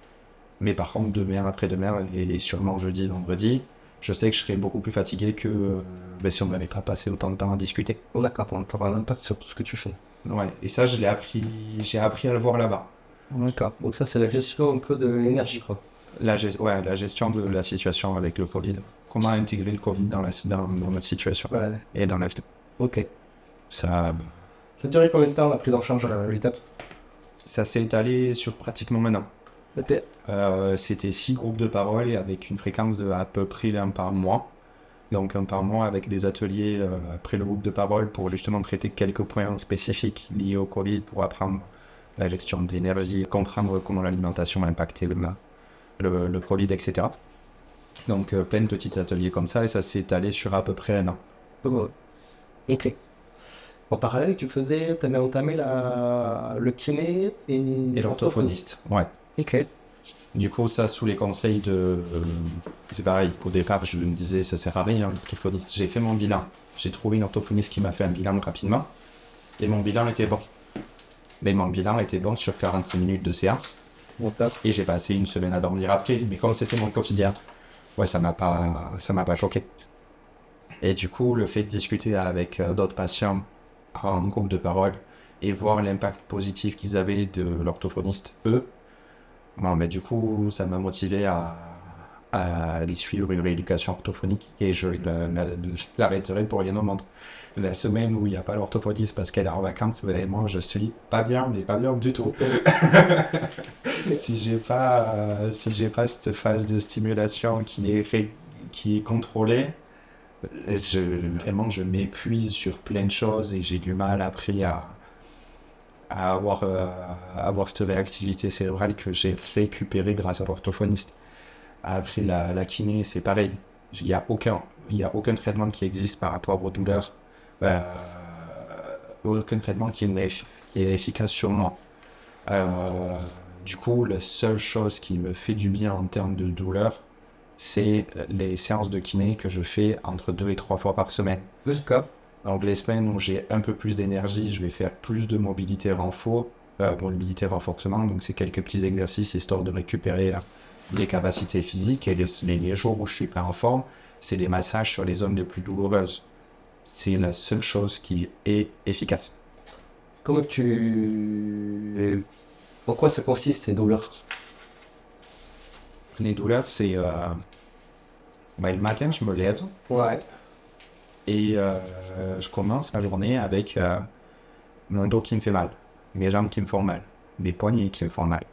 mais par contre demain, après-demain et sûrement jeudi, vendredi, je sais que je serai beaucoup plus fatigué que si on n'avait pas passé autant de temps à discuter. Oh, d'accord, pour avoir un impact sur tout ce que tu fais. Ouais, et ça j'ai appris à le voir là-bas. D'accord, donc ça c'est la gestion un peu de l'énergie, quoi. La gestion de la situation avec le Covid. Comment intégrer le Covid dans notre situation Ouais. et dans la vie. Ok. Ça, Ça a duré combien de temps la prise en charge à l'étape? ça s'est étalé sur pratiquement un an. Ok. C'était 6 groupes de parole et avec une fréquence de à peu près un par mois. Donc un par mois avec des ateliers après le groupe de parole pour justement traiter quelques points spécifiques liés au Covid pour apprendre la gestion de l'énergie, comprendre comment l'alimentation a impacté le Covid, etc. Donc plein de petits ateliers comme ça et ça s'est étalé sur à peu près un an. Ok. En parallèle, tu avais entamé le kiné Et l'orthophoniste, ouais. Ok. Du coup, ça, sous les conseils c'est pareil, au départ, je me disais, ça sert à rien, l'orthophoniste. J'ai fait mon bilan. J'ai trouvé une orthophoniste qui m'a fait un bilan rapidement. Et mon bilan était bon. Mais mon bilan était bon sur 45 minutes de séance. Bon, top. Et j'ai passé une semaine à dormir après. Mais comme c'était mon quotidien, ouais, ça m'a pas choqué. Et du coup, le fait de discuter avec d'autres patients en groupe de parole et voir l'impact positif qu'ils avaient de l'orthophoniste, eux, bon, mais du coup, ça m'a motivé à aller suivre une rééducation orthophonique et je l'arrêterai pour rien au monde. La semaine où il n'y a pas l'orthophoniste parce qu'elle est en vacances, vraiment, je suis pas bien, mais pas bien du tout. Si j'ai pas cette phase de stimulation qui est contrôlée, vraiment, je m'épuise sur plein de choses et j'ai du mal après à avoir cette réactivité cérébrale que j'ai récupérée grâce à l'orthophoniste. Après la kiné, c'est pareil. Il n'y a aucun traitement qui existe par rapport aux douleurs. Aucun traitement qui est efficace sur moi. Du coup, la seule chose qui me fait du bien en termes de douleur, c'est les séances de kiné que je fais entre 2 et 3 fois par semaine. D'accord. Donc les semaines où j'ai un peu plus d'énergie, je vais faire plus de mobilité renforcement, donc c'est quelques petits exercices histoire de récupérer les capacités physiques et les jours où je suis pas en forme, c'est des massages sur les zones les plus douloureuses. C'est la seule chose qui est efficace. En quoi ça consiste ces douleurs? Les douleurs, c'est le matin, je me lève. Ouais. Et je commence la journée avec mon dos qui me fait mal, mes jambes qui me font mal, mes poignets qui me font mal.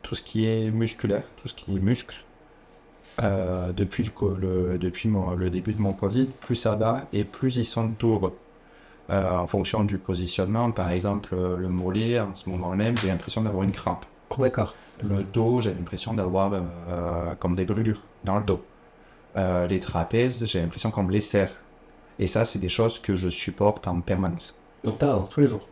Tout ce qui est musculaire, tout ce qui est muscle, depuis le début de mon Covid, plus ça va et plus ils sont douloureux. En fonction du positionnement, par exemple, le mollet, en ce moment même, j'ai l'impression d'avoir une crampe. D'accord. Le dos, j'ai l'impression d'avoir comme des brûlures dans le dos. Les trapèzes, j'ai l'impression qu'on me les serre. Et ça, c'est des choses que je supporte en permanence. Donc tous les jours.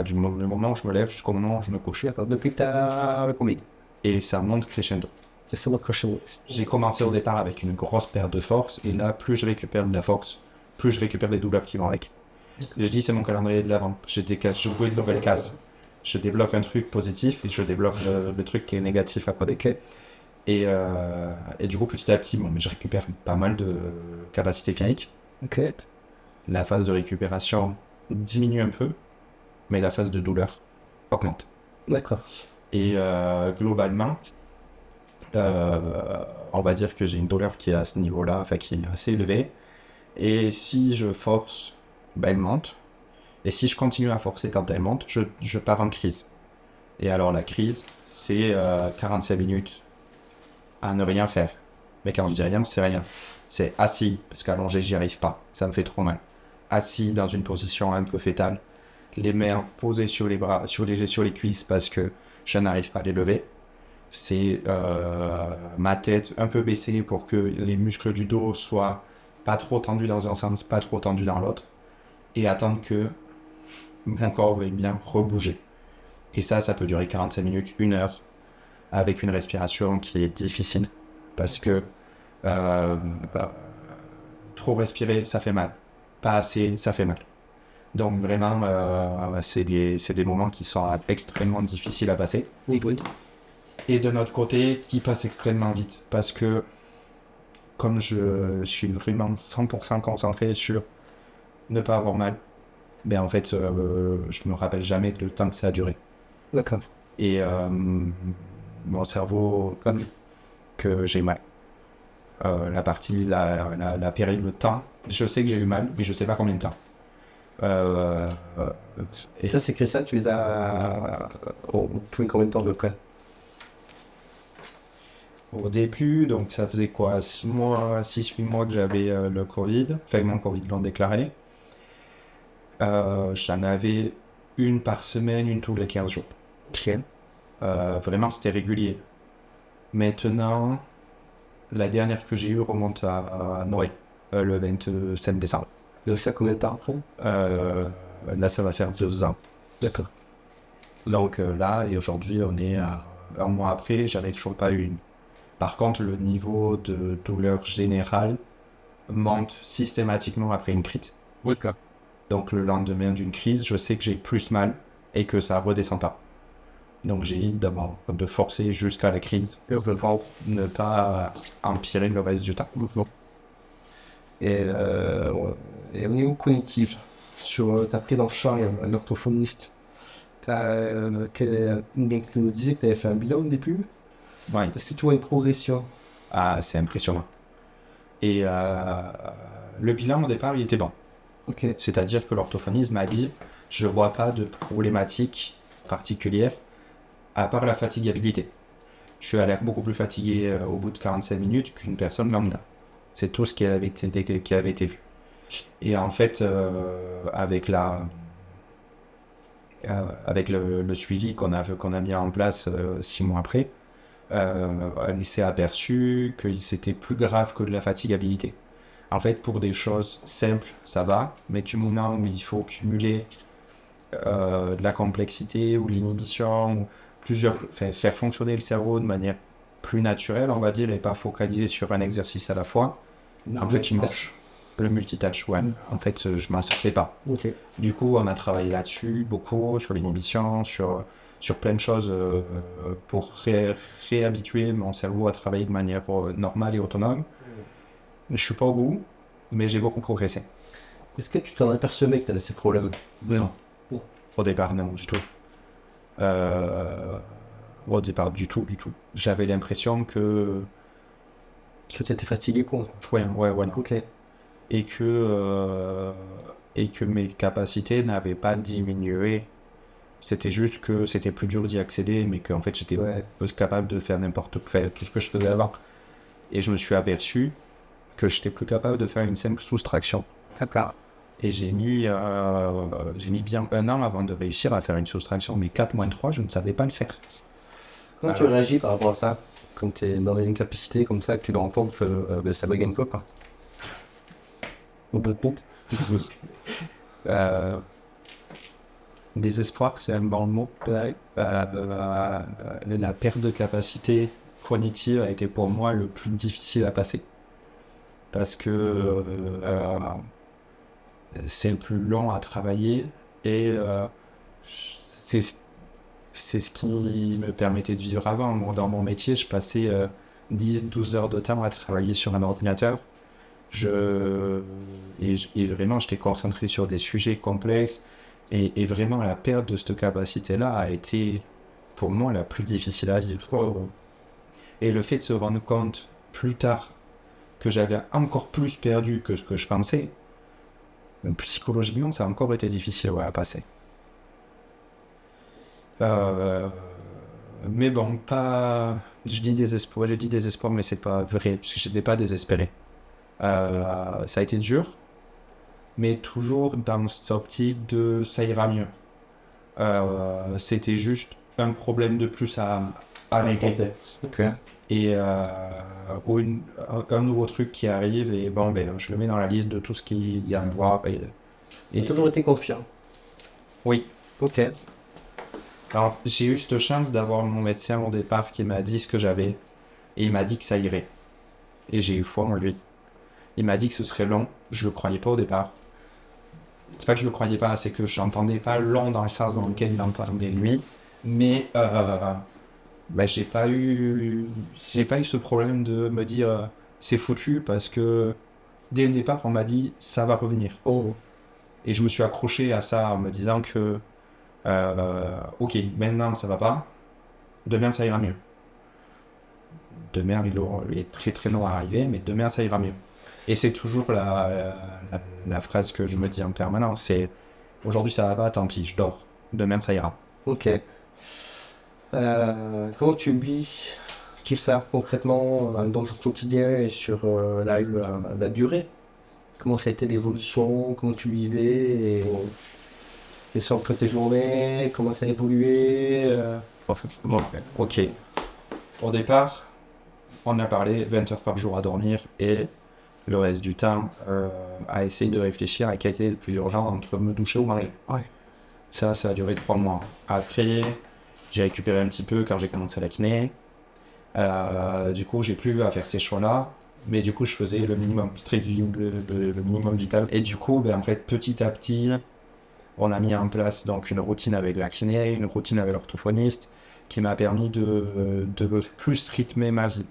Du moment où je me lève jusqu'au moment où je me couche. D'accord. Depuis que t'as le Covid. Et ça monte crescendo. C'est moi que je sais. J'ai commencé au départ avec une grosse perte de force. Et là, plus je récupère de la force, plus je récupère les douleurs qui vont avec. Je dis, c'est mon calendrier de l'avant. Je joue une nouvelle case. Je développe un truc positif et je développe le truc qui est négatif à côté. Et du coup, petit à petit, mais je récupère pas mal de capacité physique. Ok. La phase de récupération diminue un peu, mais la phase de douleur augmente. D'accord. Et globalement, on va dire que j'ai une douleur qui est à ce niveau-là, enfin qui est assez élevée. Et si je force, elle monte. Et si je continue à forcer quand elle monte, je pars en crise. Et alors la crise, c'est 45 minutes à ne rien faire. Mais quand je dis rien, c'est rien. C'est assis, parce qu'allongé, j'y arrive pas. Ça me fait trop mal. Assis dans une position un peu fétale, les mains posées sur les bras, sur les cuisses, parce que je n'arrive pas à les lever. C'est ma tête un peu baissée pour que les muscles du dos soient pas trop tendus dans un sens, pas trop tendus dans l'autre. Et attendre que mon corps veuille bien rebouger. Et ça peut durer 45 minutes, 1 heure, avec une respiration qui est difficile, parce que trop respirer, ça fait mal. Pas assez, ça fait mal. Donc vraiment, c'est des moments qui sont extrêmement difficiles à passer. Oui. Et de notre côté, qui passent extrêmement vite. Parce que comme je suis vraiment 100% concentré sur ne pas avoir mal, ben en fait, je me rappelle jamais le temps que ça a duré. D'accord. Et mon cerveau, comme que j'ai mal. La période de temps, je sais que j'ai eu mal, mais je sais pas combien de temps. Et ça, c'est que ça, tu les as depuis combien de temps de près? Au début, donc ça faisait quoi, 6-8 mois que j'avais le Covid, enfin mon Covid l'ont déclaré. J'en avais une par semaine, une tous les 15 jours. Ok. Vraiment, c'était régulier. Maintenant, la dernière que j'ai eue remonte à Noël, le 27 décembre. Donc ça, combien de temps après? Là, ça va faire 2 ans. D'accord. Donc là, et aujourd'hui, on est à un mois après, j'en ai toujours pas eu une. Par contre, le niveau de douleur générale monte systématiquement après une crise. D'accord. Donc le lendemain d'une crise, je sais que j'ai plus mal et que ça redescend pas. Donc j'évite d'abord de forcer jusqu'à la crise, ne pas empirer le reste du temps. Et au niveau cognitif, tu as pris dans le champ un orthophoniste. Tu nous disais que tu avais fait un bilan au début. Ouais. Est-ce que tu vois une progression? Ah, c'est impressionnant. Et le bilan au départ, il était bon. Ok. C'est-à-dire que l'orthophoniste m'a dit, je vois pas de problématique particulière à part la fatigabilité. Je suis à l'air beaucoup plus fatigué au bout de 45 minutes qu'une personne lambda. C'est tout ce qui avait été vu. Et en fait, avec le suivi qu'on a mis en place 6 mois après, il s'est aperçu que c'était plus grave que de la fatigabilité. En fait, pour des choses simples, ça va, mais du moment où il faut cumuler de la complexité ou l'inhibition, faire fonctionner le cerveau de manière plus naturelle, on va dire, et pas focaliser sur un exercice à la fois. En fait, le multitâche, ouais. En fait, je m'en sortais pas. Okay. Du coup, on a travaillé là-dessus beaucoup, sur l'inhibition, sur plein de choses pour réhabituer mon cerveau à travailler de manière normale et autonome. Je suis pas au bout, mais j'ai beaucoup progressé. Est-ce que tu t'en apercevais que tu avais ces problèmes? Non. Au départ, non, du tout. Au départ, du tout. J'avais l'impression que tu étais fatigué, quoi. Ouais. Ok. Et que mes capacités n'avaient pas diminué. C'était juste que c'était plus dur d'y accéder, mais qu'en fait, j'étais capable de faire tout ce que je faisais avant. Et je me suis aperçu que j'étais plus capable de faire une simple soustraction. D'accord. Et j'ai mis bien 1 an avant de réussir à faire une soustraction, mais 4-3, je ne savais pas le faire. Comment tu réagis par rapport à ça? Quand tu es dans une capacité comme ça, que tu te rends compte que ça bagagne pas, quoi. Au bout de compte. Désespoir, c'est un bon mot. La perte de capacité cognitive a été pour moi le plus difficile à passer. Parce que c'est le plus long à travailler et c'est ce qui me permettait de vivre avant. Moi, dans mon métier, je passais 10-12 heures de temps à travailler sur un ordinateur. Et vraiment, j'étais concentré sur des sujets complexes. Et vraiment, la perte de cette capacité-là a été, pour moi, la plus difficile à vivre. Et le fait de se rendre compte plus tard que j'avais encore plus perdu que ce que je pensais, psychologiquement, ça a encore été difficile à passer. Mais bon, je dis désespoir, mais c'est pas vrai, parce que je n'étais pas désespéré. Ça a été dur, mais toujours dans cette optique de ça ira mieux. C'était juste un problème de plus à régler. Okay. Et un nouveau truc qui arrive, et bon, je le mets dans la liste de tout ce qu'il y a à voir. Et toujours été confiant? Oui. Ok. Alors, j'ai eu cette chance d'avoir mon médecin au départ qui m'a dit ce que j'avais, et il m'a dit que ça irait. Et j'ai eu foi en lui. Il m'a dit que ce serait long, je le croyais pas au départ. c'est pas que je le croyais pas, c'est que j'entendais pas long dans le sens dans lequel il entendait lui, mais j'ai pas eu ce problème de me dire c'est foutu parce que dès le départ on m'a dit ça va revenir. Oh. Et je me suis accroché à ça en me disant que ok, maintenant ça va pas, demain ça ira mieux. Demain il est très très long à arriver, mais demain ça ira mieux. Et c'est toujours la phrase que je me dis en permanence, c'est aujourd'hui ça va pas, tant pis, je dors. Demain ça ira. Ok. Comment tu vis ça concrètement dans ton quotidien et sur la durée? Comment ça a été l'évolution? Comment tu vivais et sur tes journées? Comment ça a évolué? Bon, ok. Au départ, on a parlé 20 heures par jour à dormir et le reste du temps à essayer de réfléchir à quel était le plus urgent entre me doucher ou marier. Ouais. Ça a duré 3 mois. Après, j'ai récupéré un petit peu quand j'ai commencé la kiné. Du coup, j'ai plus à faire ces choix-là. Mais du coup, je faisais le minimum, le minimum vital. Et du coup, en fait, petit à petit, on a mis en place donc une routine avec la kiné, une routine avec l'orthophoniste, qui m'a permis de plus rythmer ma vie.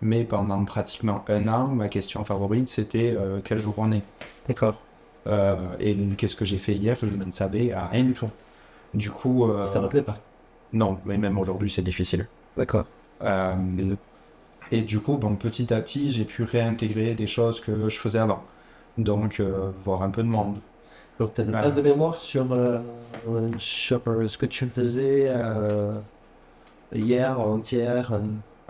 Mais pendant pratiquement 1 an, ma question favorite, c'était quel jour on est. D'accord. Et qu'est-ce que j'ai fait hier, je ne savais rien du tout. Du coup... Ça te rappelait pas? Non, mais même aujourd'hui, c'est difficile. D'accord. Et du coup, petit à petit, j'ai pu réintégrer des choses que je faisais avant. Donc, voir un peu de monde. Donc, tu as pas de mémoire sur ce que tu faisais hier, avant-hier?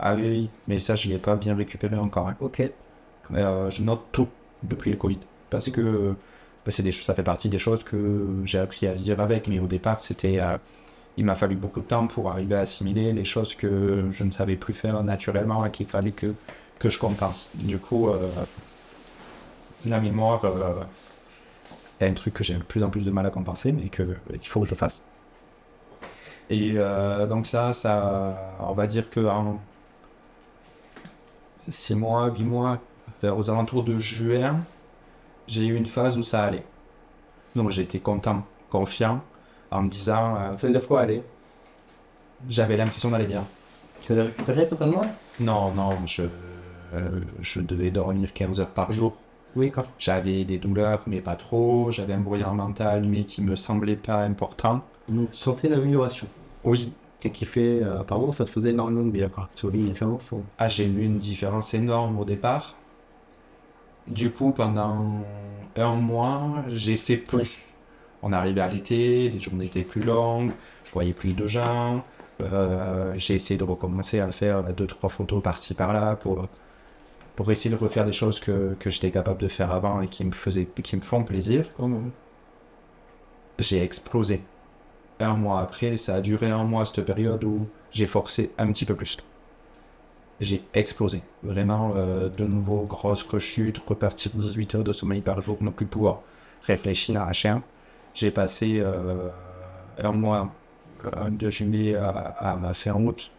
Ah oui, mais ça, je ne l'ai pas bien récupéré encore. Hein. Ok. Je note tout depuis le Covid. Parce que ça fait partie des choses que j'ai appris à vivre avec. Mais au départ, il m'a fallu beaucoup de temps pour arriver à assimiler les choses que je ne savais plus faire naturellement et qu'il fallait que je compense. Du coup, la mémoire est un truc que j'ai de plus en plus de mal à compenser, mais qu'il faut que je fasse. Et donc ça, on va dire que en 6 mois, 8 mois, aux alentours de juin, j'ai eu une phase où ça allait. Donc j'étais content, confiant, en me disant... Ça veut dire quoi, aller? J'avais l'impression d'aller bien. Tu avais récupéré totalement? Non, je devais dormir 15 heures par jour. Oui, quand. J'avais des douleurs, mais pas trop. J'avais un brouillard mental, mais qui me semblait pas important. Donc, tu sentais l'amélioration. Oui. Et qui fait, apparemment, ça te faisait énormément de bien, quoi. Tu vois, une différence. Ah, j'ai eu une différence énorme au départ. Du coup, pendant 1 mois, j'ai fait plus. On arrivait à l'été, les journées étaient plus longues, je voyais plus de gens. J'ai essayé de recommencer à faire 2-3 photos par-ci par-là pour essayer de refaire des choses que j'étais capable de faire avant et qui me font plaisir. J'ai explosé. 1 mois après, ça a duré 1 mois, cette période où j'ai forcé un petit peu plus. J'ai explosé. Vraiment, de nouveau, grosse rechute, repartir 18 heures de sommeil par jour, ne plus pouvoir réfléchir à rien. J'ai passé 1 mois de juillet à ma fin août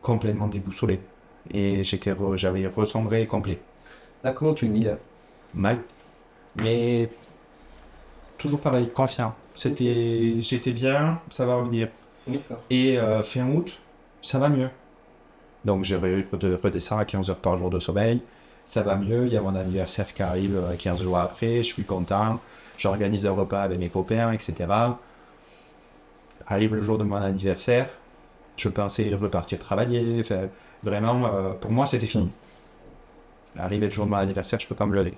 complètement déboussolé. Et j'avais ressombré complet. Là, comment tu le vis, là? Mal. Mais toujours pareil, confiant. J'étais bien, ça va revenir. D'accord. Et fin août, ça va mieux. Donc j'ai redescendre à 15 heures par jour de sommeil. Ça va mieux, il y a mon anniversaire qui arrive 15 jours après, je suis content. J'organise un repas avec mes copains, etc. Arrive le jour de mon anniversaire, je pensais repartir travailler. Enfin, vraiment, pour moi, c'était fini. Arrivé le jour de mon anniversaire, je peux pas me lever.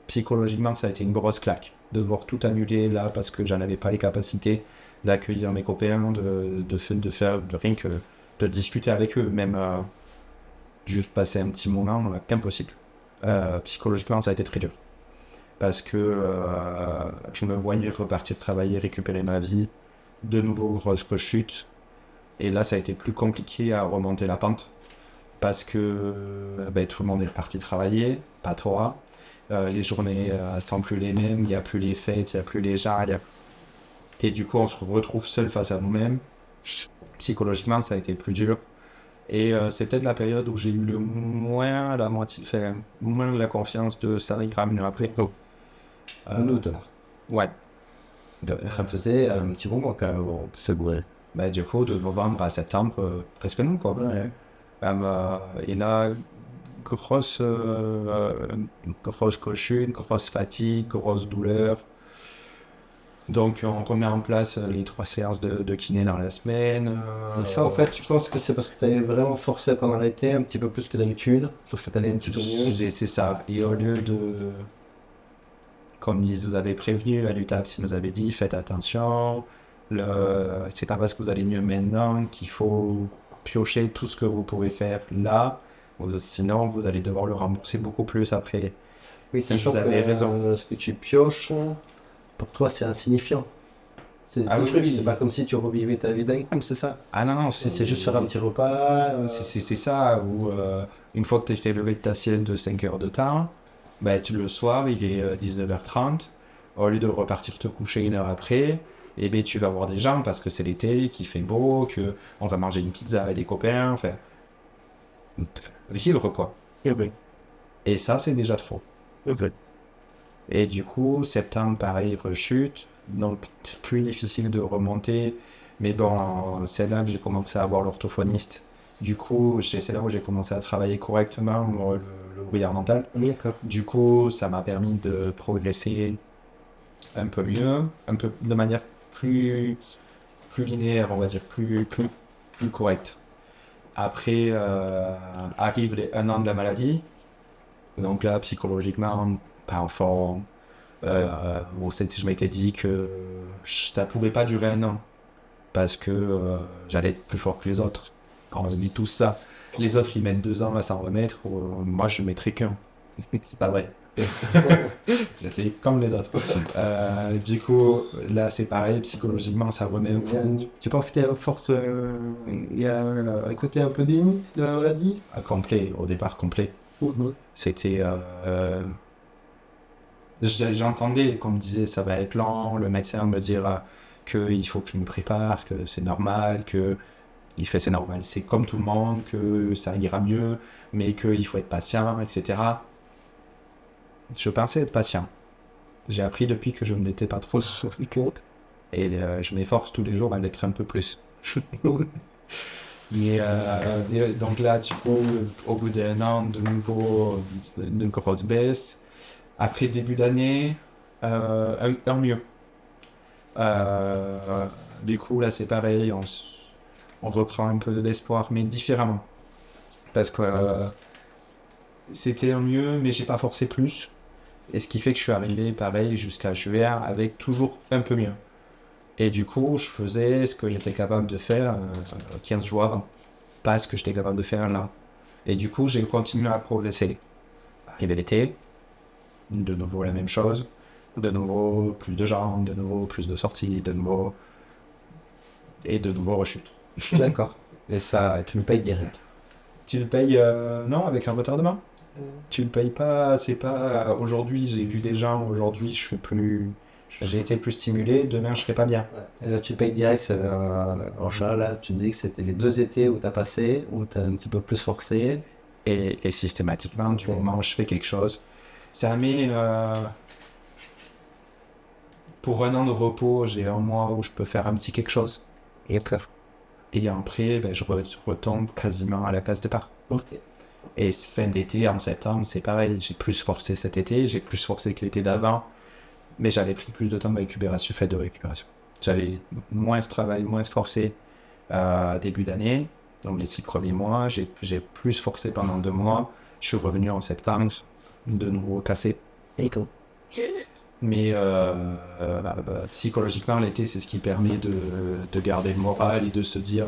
Psychologiquement, ça a été une grosse claque. De voir tout annuler là parce que j'en avais pas les capacités d'accueillir mes copains, rien que de discuter avec eux, même juste passer un petit moment, impossible. Psychologiquement, ça a été très dur. Parce que je me voyais repartir travailler, récupérer ma vie, de nouveau grosse rechute. Et là, ça a été plus compliqué à remonter la pente. Parce que tout le monde est reparti travailler, pas toi. Les journées ne sont plus les mêmes, il n'y a plus les fêtes, il n'y a plus les gens. Et du coup, on se retrouve seul face à nous-mêmes. Psychologiquement, ça a été plus dur. Et c'est peut-être la période où j'ai eu le moins la confiance de ça ira mieux après. Un autre, là. Ouais. Ça faisait un petit moment quand même, c'est vrai. Bah, du coup, de novembre à septembre, presque non, quoi. Ouais. Il a grosse cochune, grosse fatigue, grosse douleur. Donc, on remet en place les 3 séances de kiné dans la semaine. Et ça, en fait, je pense que c'est parce que tu avais vraiment forcé pendant l'été un petit peu plus que d'habitude. Parce que tu allais un petit peu mieux. C'est ça. Et au lieu de, comme ils vous avaient prévenu, à l'UTAPS, ils nous avaient dit, faites attention. C'est pas parce que vous allez mieux maintenant qu'il faut piocher tout ce que vous pouvez faire là. Sinon, vous allez devoir le rembourser beaucoup plus après. Oui, sachant Ils avaient raison. ce que tu pioches, pour toi, c'est insignifiant. C'est Ah tout oui, truc, oui. c'est pas comme si tu revivais ta vie d'un coup, c'est ça. Ah non, non, C'est juste faire un petit repas. c'est ça, où une fois que tu t'es levé de ta sieste de 5 heures de temps, bah, le soir, il est 19h30, au lieu de repartir te coucher 1 heure après, et ben tu vas voir des gens parce que c'est l'été, qu'il fait beau, que on va manger une pizza avec des copains, enfin, vivre quoi. Eh ben, Et ça, c'est déjà trop. Et du coup, septembre, pareil, rechute, donc plus difficile de remonter. Mais bon, c'est là que j'ai commencé à voir l'orthophoniste. Du coup, c'est là où j'ai commencé à travailler correctement le brouillard mental. D'accord. Du coup, ça m'a permis de progresser un peu mieux, un peu de manière plus linéaire, on va dire, plus correcte. Après, arrive les 1 an de la maladie. Donc là, psychologiquement, pas en forme. Je m'étais dit que ça pouvait pas durer 1 an parce que j'allais être plus fort que les autres. Quand on dit tout ça, les autres ils mettent 2 ans à s'en remettre, moi je mettrai qu'un. C'est pas vrai. J'essaie comme les autres. Du coup, là c'est pareil, psychologiquement ça remet un coup. Tu penses qu'il y a force, il y a un côté un peu déni de la maladie? Complet, au départ complet. C'était. J'entendais qu'on me disait ça va être lent, le médecin me dira qu'il faut que je me prépare, que c'est normal, c'est normal, c'est comme tout le monde, que ça ira mieux, mais qu'il faut être patient, etc. Je pensais être patient. J'ai appris depuis que je ne l'étais pas trop. Et je m'efforce tous les jours à l'être un peu plus. Mais donc là, du coup, au bout d'1 an, de nouveau, une grosse baisse. Après début d'année, un peu mieux. Du coup, là, c'est pareil, on reprend un peu de l'espoir, mais différemment. Parce que c'était un mieux, mais j'ai pas forcé plus. Et ce qui fait que je suis arrivé, pareil, jusqu'à juin, avec toujours un peu mieux. Et du coup, je faisais ce que j'étais capable de faire 15 jours avant. Pas ce que j'étais capable de faire là. Et du coup, j'ai continué à progresser. Arrivé l'été, de nouveau la même chose. De nouveau plus de jambes, de nouveau plus de sorties, de nouveau... Et de nouveau rechute. D'accord. Et ça, tu le payes direct. Tu le payes, non, avec un retardement. Tu le payes pas, c'est pas... aujourd'hui, j'ai vu des gens, aujourd'hui, j'ai été plus stimulé, demain, je serai pas bien. Et là, tu payes direct. En général, là, tu dis que c'était les 2 étés où tu as passé, où tu as un petit peu plus forcé. Et systématiquement, du moment où je fais quelque chose, ça met... pour 1 an de repos, j'ai 1 mois où je peux faire un petit quelque chose. Et peur. Et après, ben, je retombe quasiment à la case départ. Ok. Et fin d'été, en septembre, c'est pareil. J'ai plus forcé cet été, j'ai plus forcé que l'été d'avant. Mais j'avais pris plus de temps de récupération, fait de récupération. J'avais moins travaillé, moins forcé début d'année. Donc les 6 premiers mois, j'ai plus forcé pendant 2 mois. Je suis revenu en septembre, de nouveau cassé. Et tout. Mais psychologiquement, l'été, c'est ce qui permet de garder le moral et de se dire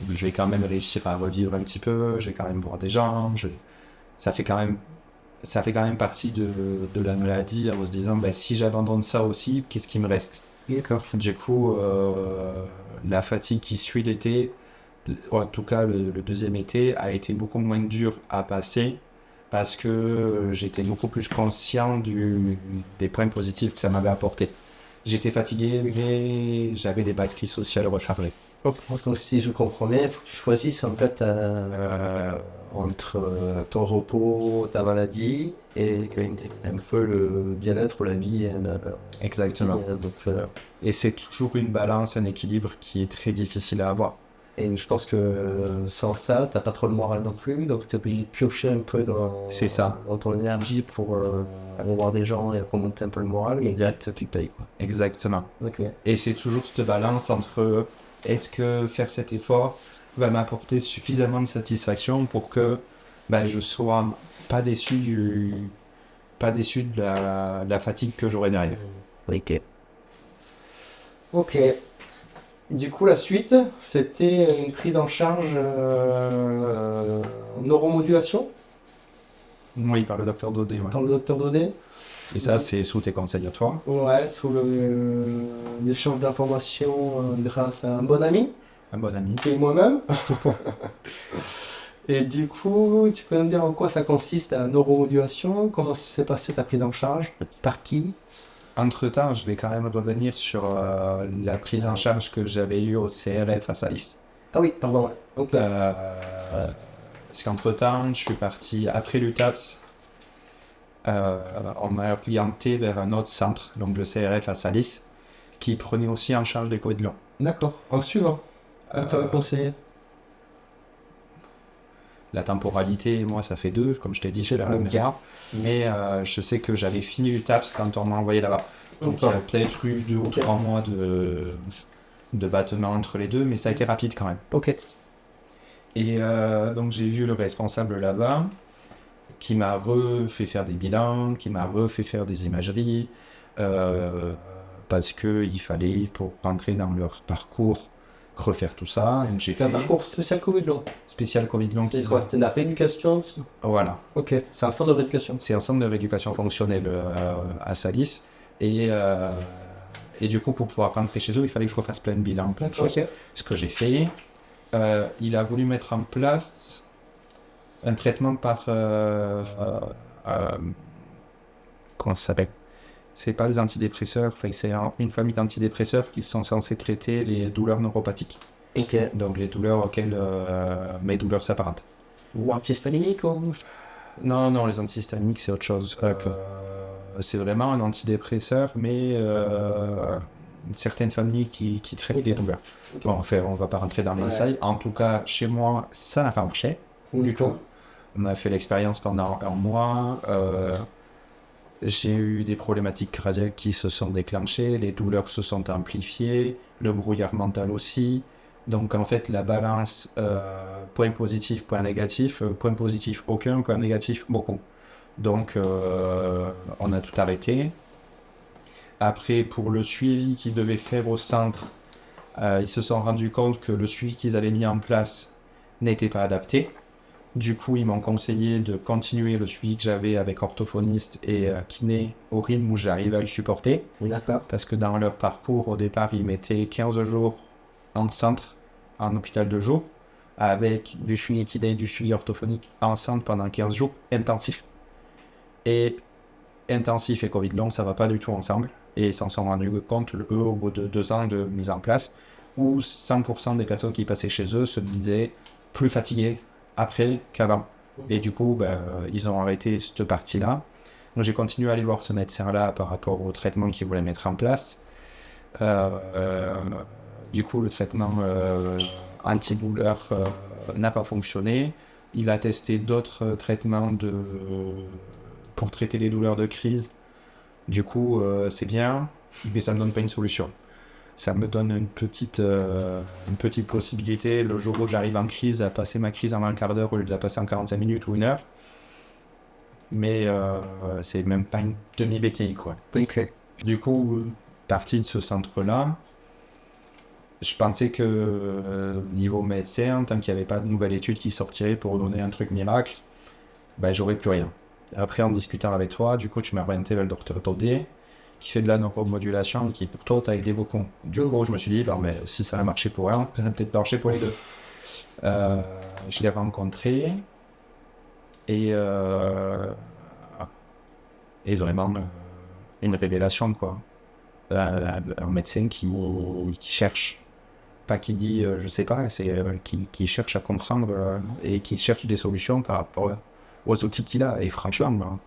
je vais quand même réussir à revivre un petit peu, je vais quand même voir des gens. Ça fait quand même partie de la maladie en se disant si j'abandonne ça aussi, qu'est-ce qui me reste? D'accord. Du coup, la fatigue qui suit l'été, en tout cas le deuxième été, a été beaucoup moins dur à passer. Parce que j'étais beaucoup plus conscient des points positifs que ça m'avait apporté. J'étais fatigué, mais j'avais des batteries sociales rechargées. Donc, si je comprends bien, il faut que tu choisisses en fait entre ton repos, ta maladie et un peu le bien-être, la vie. Exactement. Et c'est toujours une balance, un équilibre qui est très difficile à avoir. Et je pense que sans ça, t'as pas trop le moral non plus, donc tu peux piocher un peu C'est ça. dans ton énergie pour aller voir des gens et remonter un peu le moral, et direct tu payes quoi. Exactement. Ok. Et c'est toujours cette balance entre est-ce que faire cet effort va m'apporter suffisamment de satisfaction pour que je sois pas déçu de la fatigue que j'aurai derrière. Ok. Ok. Du coup, la suite, c'était une prise en charge neuromodulation Oui, par le docteur Dodé. Ouais. par le docteur Daudet. Et ça, c'est sous tes conseils à toi. Ouais, sous l'échange d'informations grâce à un bon ami, Un bon ami. et moi-même. Et du coup, tu peux me dire en quoi ça consiste la neuromodulation, comment s'est passée ta prise en charge, par qui? Entre-temps, je vais quand même revenir sur la prise en charge que j'avais eue au CRF à Salis. Ah oui, pardon, ouais. Ok. Parce qu'entre-temps, je suis parti après l'UTAPS. On m'a orienté vers un autre centre, donc le CRF à Salis, qui prenait aussi en charge des Covid longs. D'accord, en suivant. Tu avais conseillé. La temporalité, moi, ça fait 2, comme je t'ai dit, j'ai la même gare. Mais je sais que j'avais fini l'UTAPS quand on m'a envoyé là-bas. Donc il y a peut-être eu 2 ou 3 mois de battement entre les deux, mais ça a été rapide quand même. Ok. Et donc j'ai vu le responsable là-bas qui m'a refait faire des bilans, qui m'a refait faire des imageries, parce qu'il fallait, pour rentrer dans leur parcours, refaire tout ça. Donc j'ai C'est un fait parcours spécial Covid long. spécial Covid long. C'est quoi? C'était de la rééducation aussi. Voilà. Ok, c'est un centre de rééducation. C'est un centre de rééducation fonctionnelle à Salis. Et du coup, pour pouvoir rentrer chez eux, il fallait que je refasse plein de bilans, plein de choses. Ok. Ce que j'ai fait. Il a voulu mettre en place un traitement par... comment ça s'appelle? C'est pas des antidépresseurs, c'est une famille d'antidépresseurs qui sont censés traiter les douleurs neuropathiques. Ok. Donc les douleurs auxquelles mes douleurs s'apparentent. Ou antihistaminique ou... Non, les antihistaminiques, c'est autre chose. C'est vraiment un antidépresseur, mais certaines familles qui traitent les douleurs. Bon, enfin, on va pas rentrer dans les détails. En tout cas, chez moi, ça n'a pas marché du tout. On a fait l'expérience pendant un mois. J'ai eu des problématiques cardiaques qui se sont déclenchées, les douleurs se sont amplifiées, le brouillard mental aussi. Donc en fait, la balance, point positif, point négatif, point positif aucun, point négatif beaucoup. Donc on a tout arrêté. Après, pour le suivi qu'ils devaient faire au centre, ils se sont rendus compte que le suivi qu'ils avaient mis en place n'était pas adapté. Du coup, ils m'ont conseillé de continuer le suivi que j'avais avec orthophoniste et kiné au rythme où j'arrivais à le supporter. D'accord. Parce que dans leur parcours, au départ, ils mettaient 15 jours en centre, en hôpital de jour, avec du suivi kiné et du suivi orthophonique en centre pendant 15 jours intensifs. Et intensif et Covid long, ça va pas du tout ensemble. Et ils s'en sont rendus compte, eux, au bout de 2 ans de mise en place, où 100% des personnes qui passaient chez eux se disaient plus fatiguées après qu'avant. Et du coup, ils ont arrêté cette partie-là. Donc j'ai continué à aller voir ce médecin-là par rapport au traitement qu'il voulait mettre en place. Du coup, le traitement antidouleur n'a pas fonctionné. Il a testé d'autres traitements pour traiter les douleurs de crise. Du coup, c'est bien, mais ça ne me donne pas une solution. Ça me donne une petite possibilité, le jour où j'arrive en crise, à passer ma crise en un quart d'heure au lieu de la passer en 45 minutes ou 1 heure. Mais c'est même pas une demi-béquille, quoi. Ok. Du coup, parti de ce centre-là, je pensais que niveau médecin, tant qu'il n'y avait pas de nouvelle étude qui sortirait pour donner un truc miracle, j'aurais plus rien. Après, en discutant avec toi, du coup, tu m'as orienté vers le docteur Daudet, qui fait de la neuromodulation, qui pourtant t'a aidé beaucoup. Du coup, je me suis dit, mais si ça a marché pour un, ça va peut-être marcher pour les deux. Je l'ai rencontré, et vraiment une révélation, quoi. Un médecin qui cherche pas qui dit je sais pas, c'est qui cherche à comprendre et qui cherche des solutions par rapport aux outils qu'il a. Et franchement,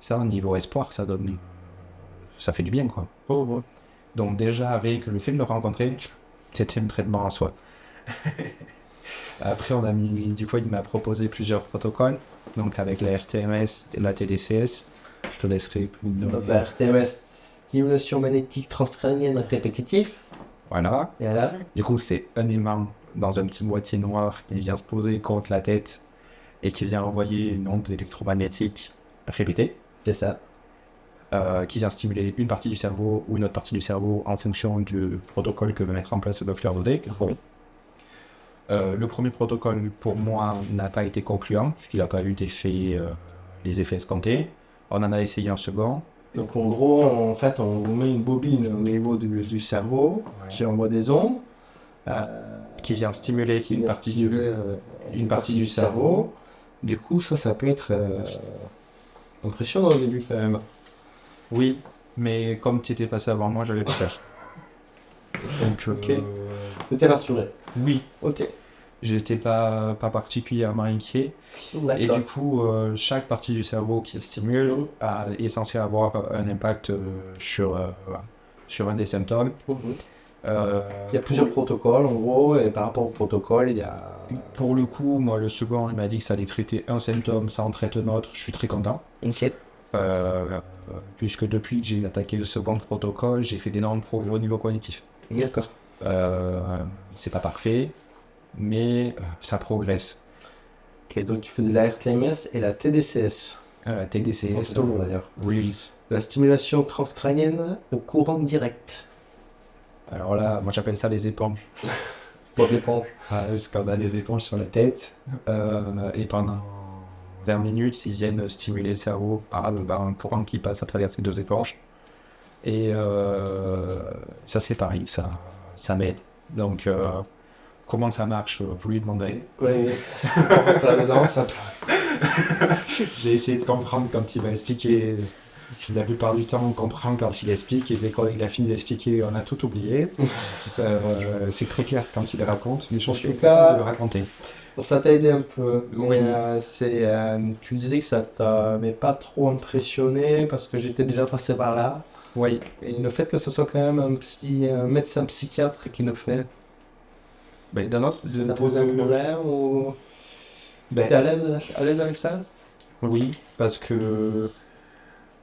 ça, au niveau espoir, ça fait du bien, quoi. Donc déjà, avec le fait de le rencontrer, c'était un traitement en soi. Après, du coup, il m'a proposé plusieurs protocoles, donc avec la RTMS et la TDCS. Je te laisserai. Donc la RTMS, stimulation magnétique transcrânienne répétitive. Voilà. Et là, Du coup, c'est un aimant dans un petit boîtier noir qui vient se poser contre la tête et qui vient envoyer une onde électromagnétique répétée. c'est ça. Qui vient stimuler une partie du cerveau ou une autre partie du cerveau en fonction du protocole que veut mettre en place le docteur Dodé. Le premier protocole, pour moi, n'a pas été concluant, puisqu'il n'a pas eu les effets escomptés. On en a essayé un second. Donc en gros, en fait, on met une bobine au niveau du cerveau, qui envoie des ondes, Qui vient stimuler une partie du cerveau. Du coup, ça peut être impressionnant au début quand même. Oui, mais comme tu étais passé avant moi, j'avais pas cherché. Donc, Ok. T'étais rassuré. oui, Ok. j'étais pas particulièrement inquiet. Et du coup, chaque partie du cerveau qui stimule est censée avoir un impact sur un des symptômes. Il y a plusieurs protocoles en gros, et par rapport au protocole, il y a. Pour le coup, moi, le second, il m'a dit que ça allait traiter un symptôme, ça en traite un autre. Je suis très content. Puisque depuis que j'ai attaqué le second protocole, j'ai fait d'énormes progrès au niveau cognitif. D'accord. C'est pas parfait, mais ça progresse. Ok, donc tu fais de la RTMS et la TDCS. TDCS, Toujours d'ailleurs. oui. La stimulation transcrânienne au courant direct. Alors là, moi j'appelle ça les éponges. Pour répondre. Parce qu'on a des éponges sur la tête, et pendant 20 minutes, ils viennent stimuler le cerveau par un courant qui passe à travers ces deux éponges. Et ça c'est pareil, ça m'aide. Donc comment ça marche, vous lui demanderez. Oui. On rentre là-dedans, ça. J'ai essayé de comprendre quand il m'a expliqué. La plupart du temps, on comprend quand il explique, et dès qu'il a fini d'expliquer, on a tout oublié. C'est très clair quand il raconte, mais je suis capable de le raconter. Ça t'a aidé un peu. Oui. Tu disais que ça t'avait pas trop impressionné parce que j'étais déjà passé par là. Oui. Et le fait que ce soit quand même un médecin psychiatre qui le fait, Ben, d'un autre, t'as posé un problème ou ben, t'es à l'aise avec ça? oui, parce que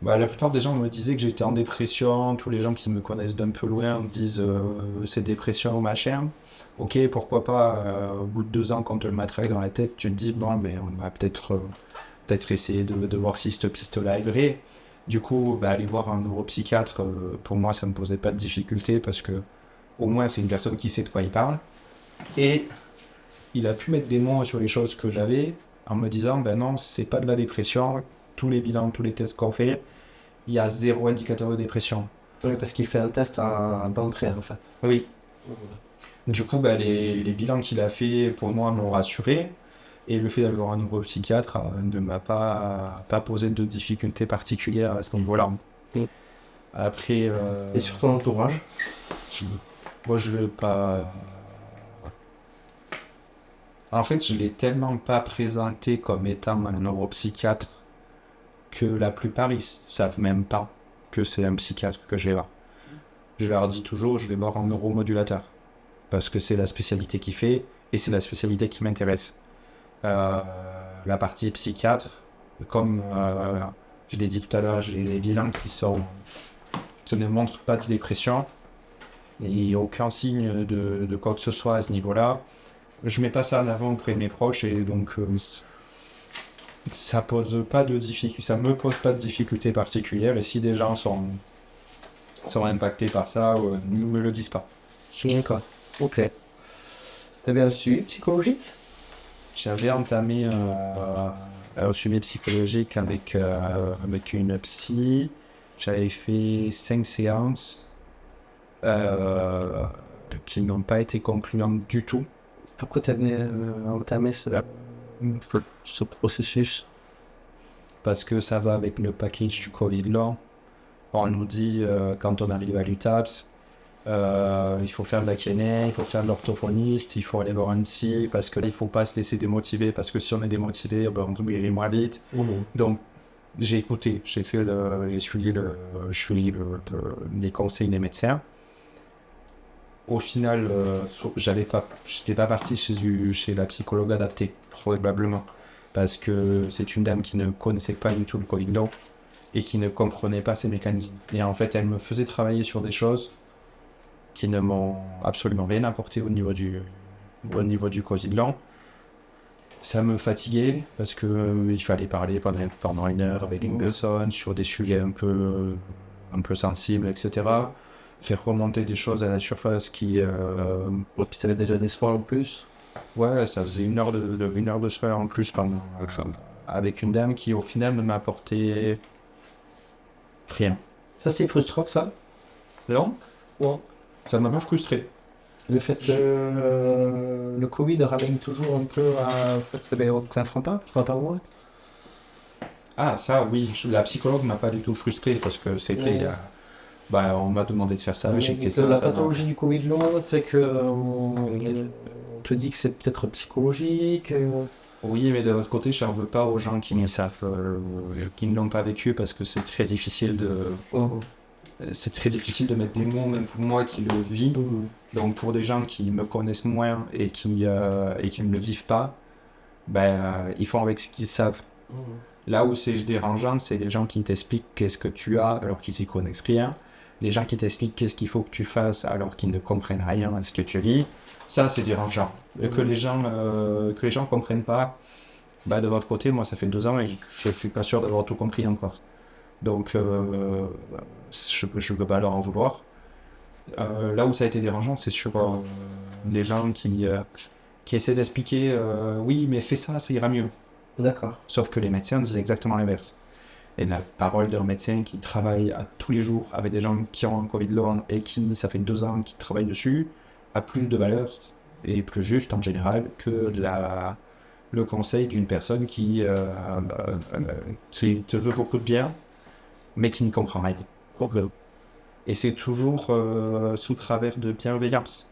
la plupart des gens me disaient que j'étais en dépression. Tous les gens qui me connaissent d'un peu loin me disent c'est dépression ou machin. Ok, pourquoi pas, au bout de 2 ans, quand tu le matraque dans la tête, tu te dis bon, mais on va peut-être essayer de voir si cette piste-là est vraie. Du coup, aller voir un neuropsychiatre, pour moi, ça me posait pas de difficulté parce que au moins c'est une personne qui sait de quoi il parle. Et il a pu mettre des mots sur les choses que j'avais en me disant ben non, c'est pas de la dépression. Tous les bilans, tous les tests qu'on fait, il y a 0 indicateur de dépression. Oui, parce qu'il fait un test d'entrée en fait. Oui. Du coup, les bilans qu'il a fait pour moi m'ont rassuré. Et le fait d'avoir un neuropsychiatre ne m'a pas posé de difficultés particulières à ce niveau-là. Oui. Après. Et sur ton entourage? Moi, je ne vais pas. En fait, je ne l'ai tellement pas présenté comme étant un neuropsychiatre que la plupart, ils savent même pas que c'est un psychiatre que je vais voir. Je leur dis toujours, je vais voir un neuromodulateur. Parce que c'est la spécialité qu'il fait et c'est la spécialité qui m'intéresse. La partie psychiatre, comme je l'ai dit tout à l'heure, j'ai les bilans qui sortent. Ça ne montre pas de dépression. Il n'y a aucun signe de quoi que ce soit à ce niveau-là. Je mets pas ça en avant auprès de mes proches et donc ça me pose pas de difficultés particulières. Et si des gens sont impactés par ça, ne me le disent pas. D'accord. Ok. T'as bien suivi psychologie? J'avais entamé un suivi psychologique avec une psy. J'avais fait 5 séances qui n'ont pas été concluantes du tout. Pourquoi tu avais entamé ce processus? Parce que ça va avec le package du Covid là. On nous dit quand on arrive à l'UTAPS, Il faut faire de la kiné, il faut faire de l'orthophoniste, il faut aller voir un psy parce qu'il ne faut pas se laisser démotiver parce que si on est démotivé, ben, on guérit moins vite. Donc j'ai écouté, j'ai suivi les conseils des médecins. Au final, j'étais pas parti chez la psychologue adaptée, probablement, parce que c'est une dame qui ne connaissait pas du tout le Covid long et qui ne comprenait pas ses mécanismes. Et en fait, elle me faisait travailler sur des choses qui ne m'ont absolument rien apporté au niveau du Covid long. Ça me fatiguait parce que il fallait parler pendant 1 heure avec une personne sur des sujets un peu sensibles, etc. Faire remonter des choses à la surface qui... Puis t'avais déjà des soins en plus. Ouais, ça faisait 1 heure une heure de soin en plus avec une dame qui au final ne m'a apporté rien. Ça, c'est frustrant, ça. Non, Ouais. ça m'a pas frustré. Le fait que le Covid ramène toujours un peu à... Ça te rend pas? Tu t'entends moi? Ah, ça, oui, la psychologue m'a pas du tout frustré parce que c'était... Ouais. on m'a demandé de faire ça, j'ai fait ça. La ça m'a- pathologie du Covid long, c'est que on te dit que c'est peut-être psychologique. Oui, mais de l'autre côté, je n'en veux pas aux gens qui ne savent, qui ne l'ont pas vécu parce que c'est très difficile de mettre des mots, même pour moi qui le vis. Donc pour des gens qui me connaissent moins et qui ne le vivent pas, ils font avec ce qu'ils savent. Là où c'est dérangeant, c'est les gens qui t'expliquent qu'est-ce que tu as alors qu'ils y connaissent rien. Les gens qui t'expliquent qu'est-ce qu'il faut que tu fasses alors qu'ils ne comprennent rien à ce que tu vis. Ça, c'est dérangeant. Et que les gens comprennent pas, de votre côté, moi, ça fait 2 ans et je suis pas sûr d'avoir tout compris encore. Donc, je peux pas leur en vouloir. Là où ça a été dérangeant, c'est sur les gens qui essaient d'expliquer oui, mais fais ça, ça ira mieux. D'accord. Sauf que les médecins disent exactement l'inverse. Et la parole d'un médecin qui travaille à tous les jours avec des gens qui ont un Covid long et qui, ça fait 2 ans qu'ils travaillent dessus, a plus de valeur et plus juste en général que le conseil d'une personne qui te veut beaucoup de bien, mais qui ne comprend rien. Et c'est toujours sous travers de bienveillance.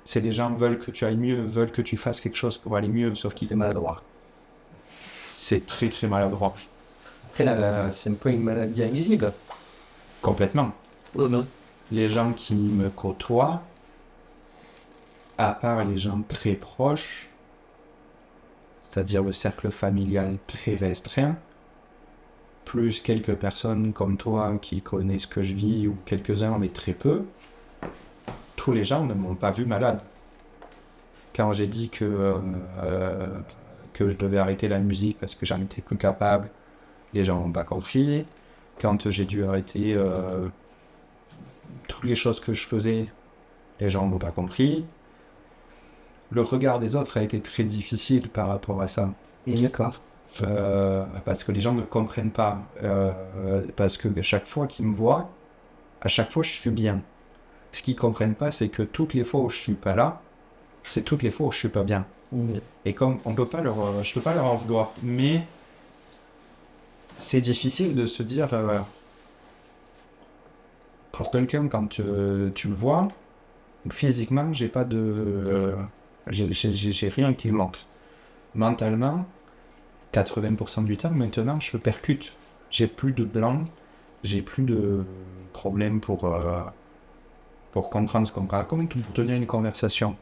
C'est les gens veulent que tu ailles mieux, veulent que tu fasses quelque chose pour aller mieux, sauf qu'il est maladroit. C'est très très maladroit. Après, là, c'est un peu une maladie invisible. Complètement. Non. Les gens qui me côtoient, à part les gens très proches, c'est-à-dire le cercle familial très restreint, plus quelques personnes comme toi qui connaissent ce que je vis, ou quelques-uns mais très peu, tous les gens ne m'ont pas vu malade. Quand j'ai dit que je devais arrêter la musique parce que j'en étais plus capable, les gens n'ont pas compris. Quand j'ai dû arrêter toutes les choses que je faisais, les gens n'ont pas compris. Le regard des autres a été très difficile par rapport à ça. D'accord. Parce que les gens ne comprennent pas. Parce que à chaque fois qu'ils me voient, à chaque fois je suis bien. Ce qu'ils ne comprennent pas, c'est que toutes les fois où je suis pas là, c'est toutes les fois où je suis pas bien. Et comme je peux pas leur en vouloir, mais c'est difficile de se dire, pour quelqu'un, quand tu me vois, physiquement, j'ai pas de, j'ai rien qui me manque. Mentalement, 80% du temps, maintenant, je le percute. J'ai plus de blanc, j'ai plus de problème pour comprendre ce qu'on me raconte ou pour tenir une conversation.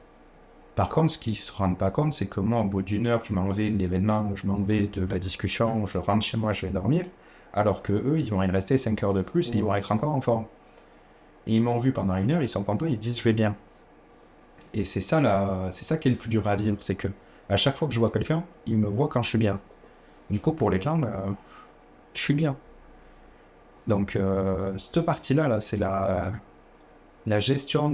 Par contre, ce qu'ils ne se rendent pas compte, c'est que moi, au bout d'1 heure, je m'en vais de l'événement, je m'en vais de la discussion, je rentre chez moi, je vais dormir, alors que eux, ils vont y rester 5 heures de plus et ils vont être encore en forme. Et ils m'ont vu pendant 1 heure, ils sont contents, ils se disent je vais bien. Et c'est ça qui est le plus dur à dire, c'est que à chaque fois que je vois quelqu'un, il me voit quand je suis bien. Du coup, pour les gens, je suis bien. Donc, cette partie-là, c'est la gestion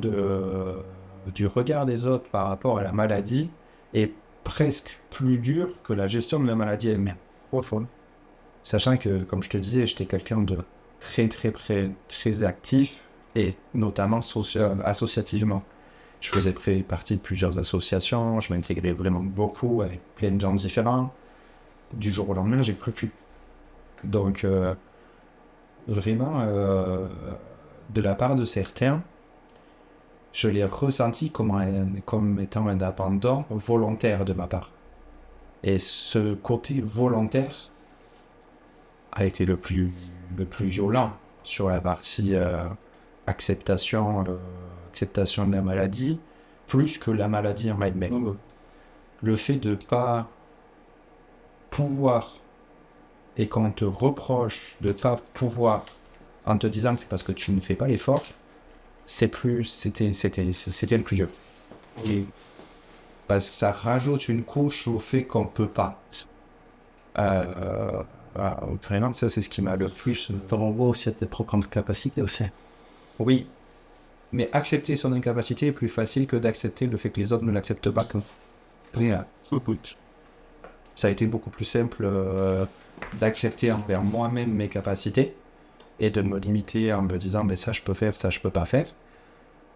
du regard des autres par rapport à la maladie est presque plus dure que la gestion de la maladie elle-même. Sachant que, comme je te disais, j'étais quelqu'un de très, très, très, très actif et notamment associativement. Je faisais partie de plusieurs associations, je m'intégrais vraiment beaucoup avec plein de gens différents. Du jour au lendemain, j'ai plus pu. Donc, vraiment, de la part de certains, je l'ai ressenti comme étant un abandon volontaire de ma part. Et ce côté volontaire a été le plus violent sur la partie acceptation de la maladie, plus que la maladie en elle-même. Le fait de ne pas pouvoir, et qu'on te reproche de ne pas pouvoir, en te disant que c'est parce que tu ne fais pas l'effort, c'était le plus dur. Et parce que ça rajoute une couche au fait qu'on ne peut pas. Vraiment, ça c'est ce qui m'a le plus... Vraiment, c'est tes propres capacités aussi. Oui, mais accepter son incapacité est plus facile que d'accepter le fait que les autres ne l'acceptent pas. Ça a été beaucoup plus simple d'accepter envers moi-même mes capacités et de me limiter en me disant mais ça je peux faire, ça je peux pas faire,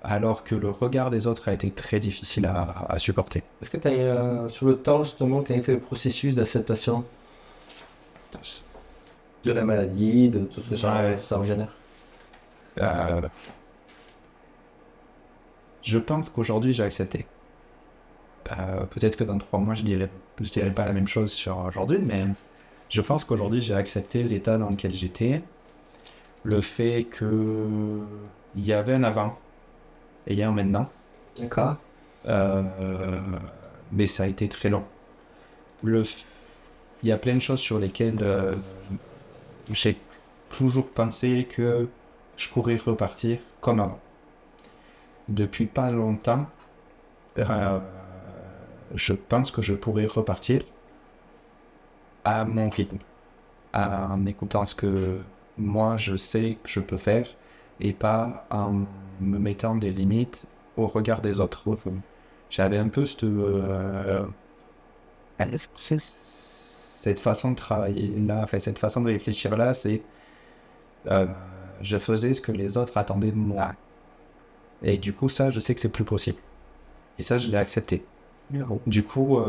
alors que le regard des autres a été très difficile à supporter. Est-ce que tu as, sur le temps justement, quand il fait le processus d'acceptation de la maladie, de tout ce genre, ça en génère? Je pense qu'aujourd'hui j'ai accepté. Peut-être que dans 3 mois je dirais pas la même chose sur aujourd'hui, mais je pense qu'aujourd'hui j'ai accepté l'état dans lequel j'étais, le fait que il y avait un avant et il y a un maintenant. D'accord. Mais ça a été très long. Il y a plein de choses sur lesquelles j'ai toujours pensé que je pourrais repartir comme avant. Depuis pas longtemps, je pense que je pourrais repartir à mon rythme, en écoutant ce que moi je sais que je peux faire et pas en me mettant des limites au regard des autres. J'avais un peu cette façon de travailler là, cette façon de réfléchir là, c'est je faisais ce que les autres attendaient de moi. Et du coup, ça, je sais que c'est plus possible. Et ça, je l'ai accepté. Du coup,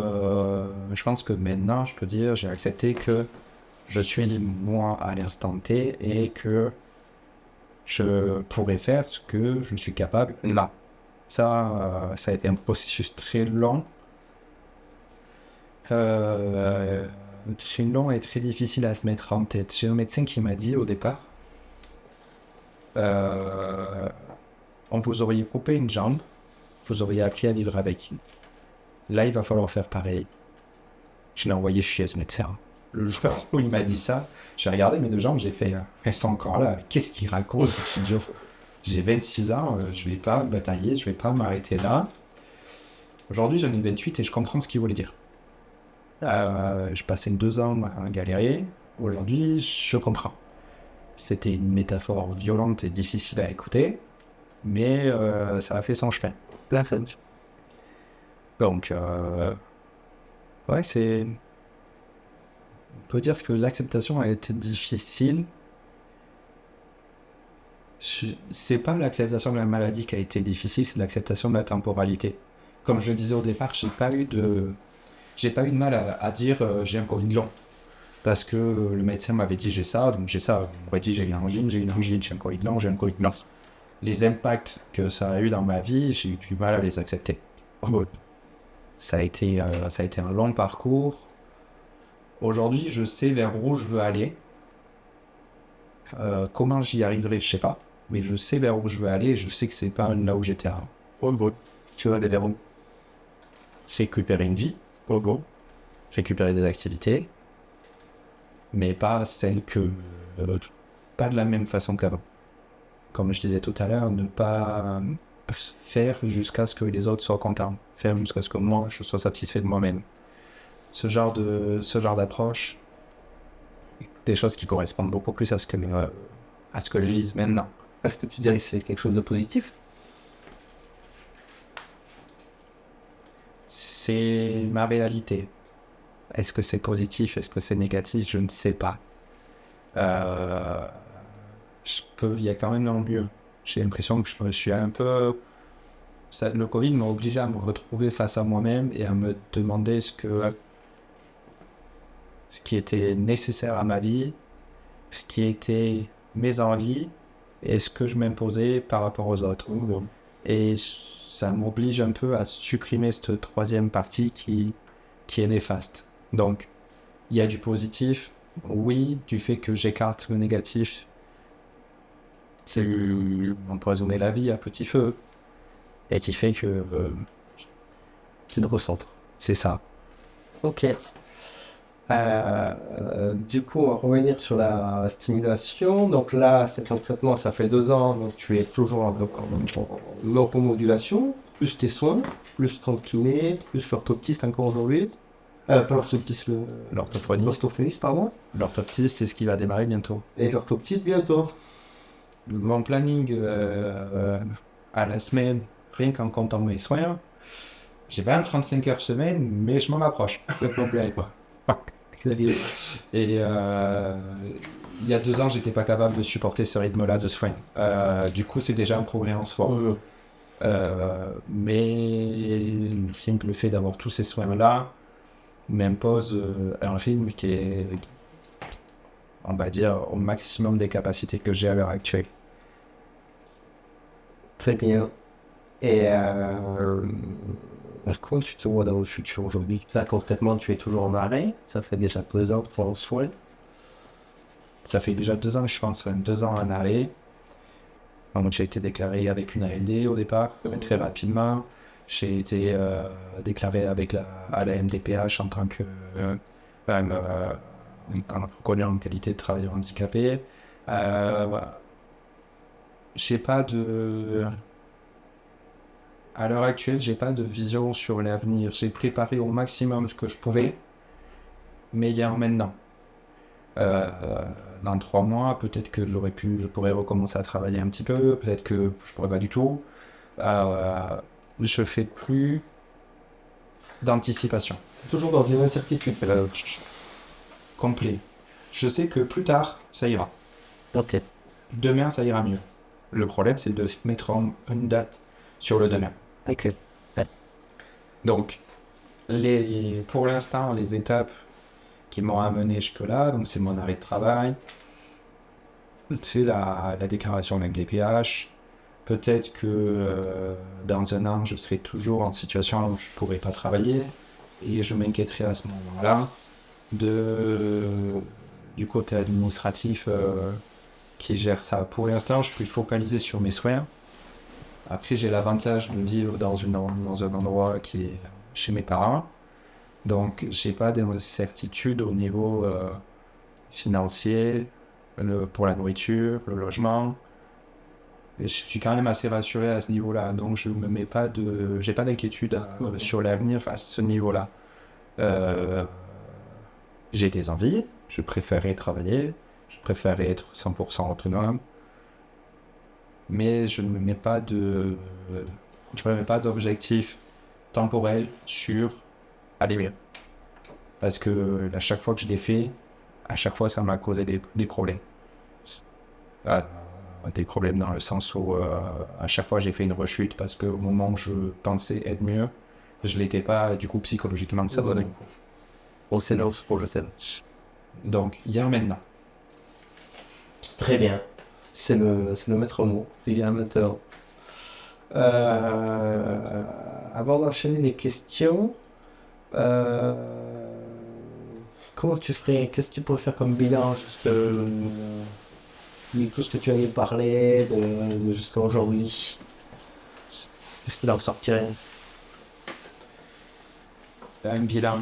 je pense que maintenant, je peux dire, j'ai accepté que je suis moi à l'instant T et que je pourrais faire ce que je suis capable là. Ça a été un processus très long. Très long et très difficile à se mettre en tête. J'ai un médecin qui m'a dit au départ, on vous aurait coupé une jambe, vous auriez appris à vivre avec. Là, il va falloir faire pareil. Je l'ai envoyé chez ce médecin. Le jour où il m'a dit ça, j'ai regardé mes 2 jambes, j'ai fait elles sont encore là, qu'est-ce qu'il raconte ce idiot? J'ai 26 ans, je vais pas batailler, je vais pas m'arrêter là. Aujourd'hui, j'en ai 28 et je comprends ce qu'il voulait dire. Je passais 2 ans à galérer, aujourd'hui, je comprends. C'était une métaphore violente et difficile à écouter, mais ça a fait son chemin. Donc, ouais, c'est... On peut dire que l'acceptation a été difficile. C'est pas l'acceptation de la maladie qui a été difficile, c'est l'acceptation de la temporalité. Comme je le disais au départ, j'ai pas eu de mal à dire j'ai un Covid long. Parce que le médecin m'avait dit j'ai ça, donc j'ai ça. On m'a dit j'ai une angine, j'ai un Covid long, j'ai un Covid long. Les impacts que ça a eu dans ma vie, j'ai eu du mal à les accepter. Ça a été un long parcours. Aujourd'hui, je sais vers où je veux aller. Comment j'y arriverai, je sais pas. Mais je sais vers où je veux aller et je sais que c'est pas là où j'étais avant. Tu vas aller vers où? Récupérer une vie. Récupérer des activités. Mais pas celles que... pas de la même façon qu'avant. Comme je disais tout à l'heure, ne pas faire jusqu'à ce que les autres soient contents. Faire jusqu'à ce que moi, je sois satisfait de moi-même. Ce genre d'approche, des choses qui correspondent beaucoup plus à ce que je vise maintenant. Est-ce que tu dirais que c'est quelque chose de positif? C'est ma réalité. Est-ce que c'est positif? Est-ce que c'est négatif? Je ne sais pas. Il y a quand même un mieux. J'ai l'impression que je suis un peu... le Covid m'a obligé à me retrouver face à moi-même et à me demander ce qui était nécessaire à ma vie, ce qui était mes envies et ce que je m'imposais par rapport aux autres. Et ça m'oblige un peu à supprimer cette troisième partie qui est néfaste. Donc, il y a du positif, oui, du fait que j'écarte le négatif, c'est empoisonner la vie à petit feu, et qui fait que tu te recentres. C'est ça. Ok. Du coup, on va revenir sur la stimulation. Donc là, c'est un traitement, ça fait 2 ans, donc tu es toujours en neuromodulation, plus tes soins, plus ton kiné, plus l'orthoptiste encore aujourd'hui. Pas l'orthoptiste, l'orthophoniste, pardon. L'orthoptiste, c'est ce qui va démarrer bientôt. Et l'orthoptiste bientôt. Mon planning à la semaine, rien qu'en comptant mes soins, j'ai pas 35 heures semaine, mais je m'en approche. Le problème, quoi. Et il y a 2 ans, j'étais pas capable de supporter ce rythme-là de soins. Du coup, c'est déjà un progrès en soi. Mais rien que le fait d'avoir tous ces soins-là m'impose un rythme qui est, on va dire, au maximum des capacités que j'ai à l'heure actuelle. Très bien. Et par contre, tu te vois dans le futur aujourd'hui. Là, concrètement, tu es toujours en arrêt. Ça fait déjà 2 ans que tu es en soins. Ça fait déjà 2 ans que je suis en soins, 2 ans en arrêt. Donc, j'ai été déclaré avec une ALD au départ, très rapidement. J'ai été déclaré à la MDPH en tant que reconnu en qualité de travailleur handicapé. Voilà. J'ai pas de... À l'heure actuelle, j'ai pas de vision sur l'avenir. J'ai préparé au maximum ce que je pouvais, mais il y a un maintenant. Dans 3 mois, peut-être que je pourrais recommencer à travailler un petit peu, peut-être que je pourrais pas du tout. Je fais plus d'anticipation. Toujours dans une incertitude. Complet. Je sais que plus tard, ça ira. Ok. Demain, ça ira mieux. Le problème, c'est de mettre une date sur le demain. Ok. Donc, pour l'instant, les étapes qui m'ont amené jusque-là, donc c'est mon arrêt de travail, c'est la déclaration avec les PH. Peut-être que dans 1 an, je serai toujours en situation où je ne pourrai pas travailler et je m'inquiéterai à ce moment-là du côté administratif qui gère ça. Pour l'instant, je suis focalisé sur mes soins. Après, j'ai l'avantage de vivre dans un endroit qui est chez mes parents. Donc, j'ai pas de certitude au niveau financier, pour la nourriture, le logement. Et je suis quand même assez rassuré à ce niveau-là. Donc, j'ai pas d'inquiétude sur l'avenir à ce niveau-là. J'ai des envies. Je préférerais travailler. Je préférerais être 100% autonome. Mais je ne me mets pas d'objectif temporel sur aller mieux. Parce que à chaque fois que je l'ai fait, à chaque fois ça m'a causé des problèmes. Des problèmes dans le sens où à chaque fois j'ai fait une rechute parce qu'au moment où je pensais être mieux, je l'étais pas, et du coup psychologiquement ça donnait. On s'élance pour le scène. Donc il y a un maintenant. Très bien. C'est le maître mot. Il y a un maintenant. Avant d'enchaîner les questions, comment tu ferais, qu'est-ce que tu pourrais faire comme bilan de tout ce que tu avais parlé de jusqu'à aujourd'hui? Qu'est-ce qu'il en sortirait? Un bilan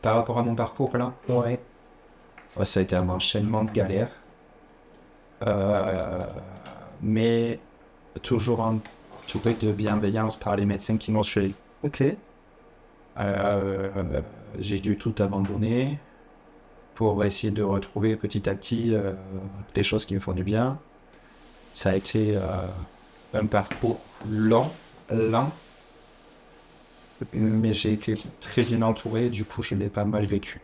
par rapport à mon parcours là. Ouais. Ça a été un enchaînement de galères. Mais toujours entouré de bienveillance par les médecins qui m'ont suivi. Ok. J'ai dû tout abandonner pour essayer de retrouver petit à petit les choses qui me font du bien. Ça a été un parcours lent, mais j'ai été très bien entouré, du coup je l'ai pas mal vécu.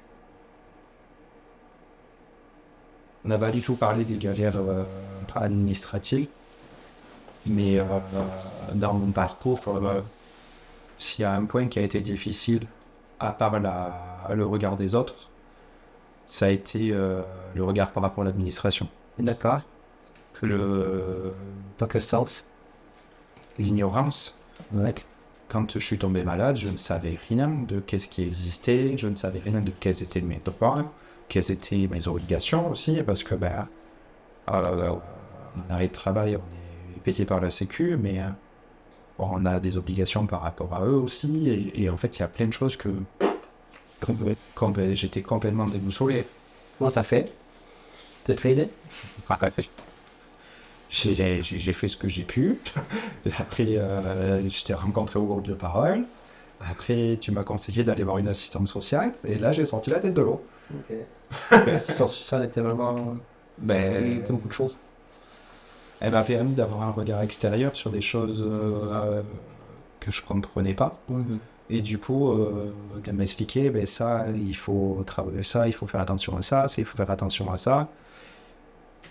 On n'a pas du tout parlé des galères administratives, mais dans mon parcours, s'il y a un point qui a été difficile, à part le regard des autres, ça a été le regard par rapport à l'administration. D'accord. Dans quel sens? L'ignorance. Ouais. Quand je suis tombé malade, je ne savais rien de qu'est-ce qui existait, je ne savais rien de quels étaient mes devoirs, quelles étaient mes obligations aussi, parce que on arrêt de travail, on est payé par la Sécu, mais on a des obligations par rapport à eux aussi, et en fait, il y a plein de choses que j'étais complètement déboussolé. Comment t'as fait? T'as fait idée? J'ai fait ce que j'ai pu. Après, je t'ai rencontré au groupe de parole. Après, tu m'as conseillé d'aller voir une assistante sociale. Et là, j'ai senti la tête de l'eau. Ok. L'assistance sociale était vraiment... Ben, beaucoup de choses. elle m'a permis d'avoir un regard extérieur sur des choses que je comprenais pas. Et du coup, elle m'a expliqué, ben ça, il faut travailler ça, il faut faire attention à ça, il faut faire attention à ça.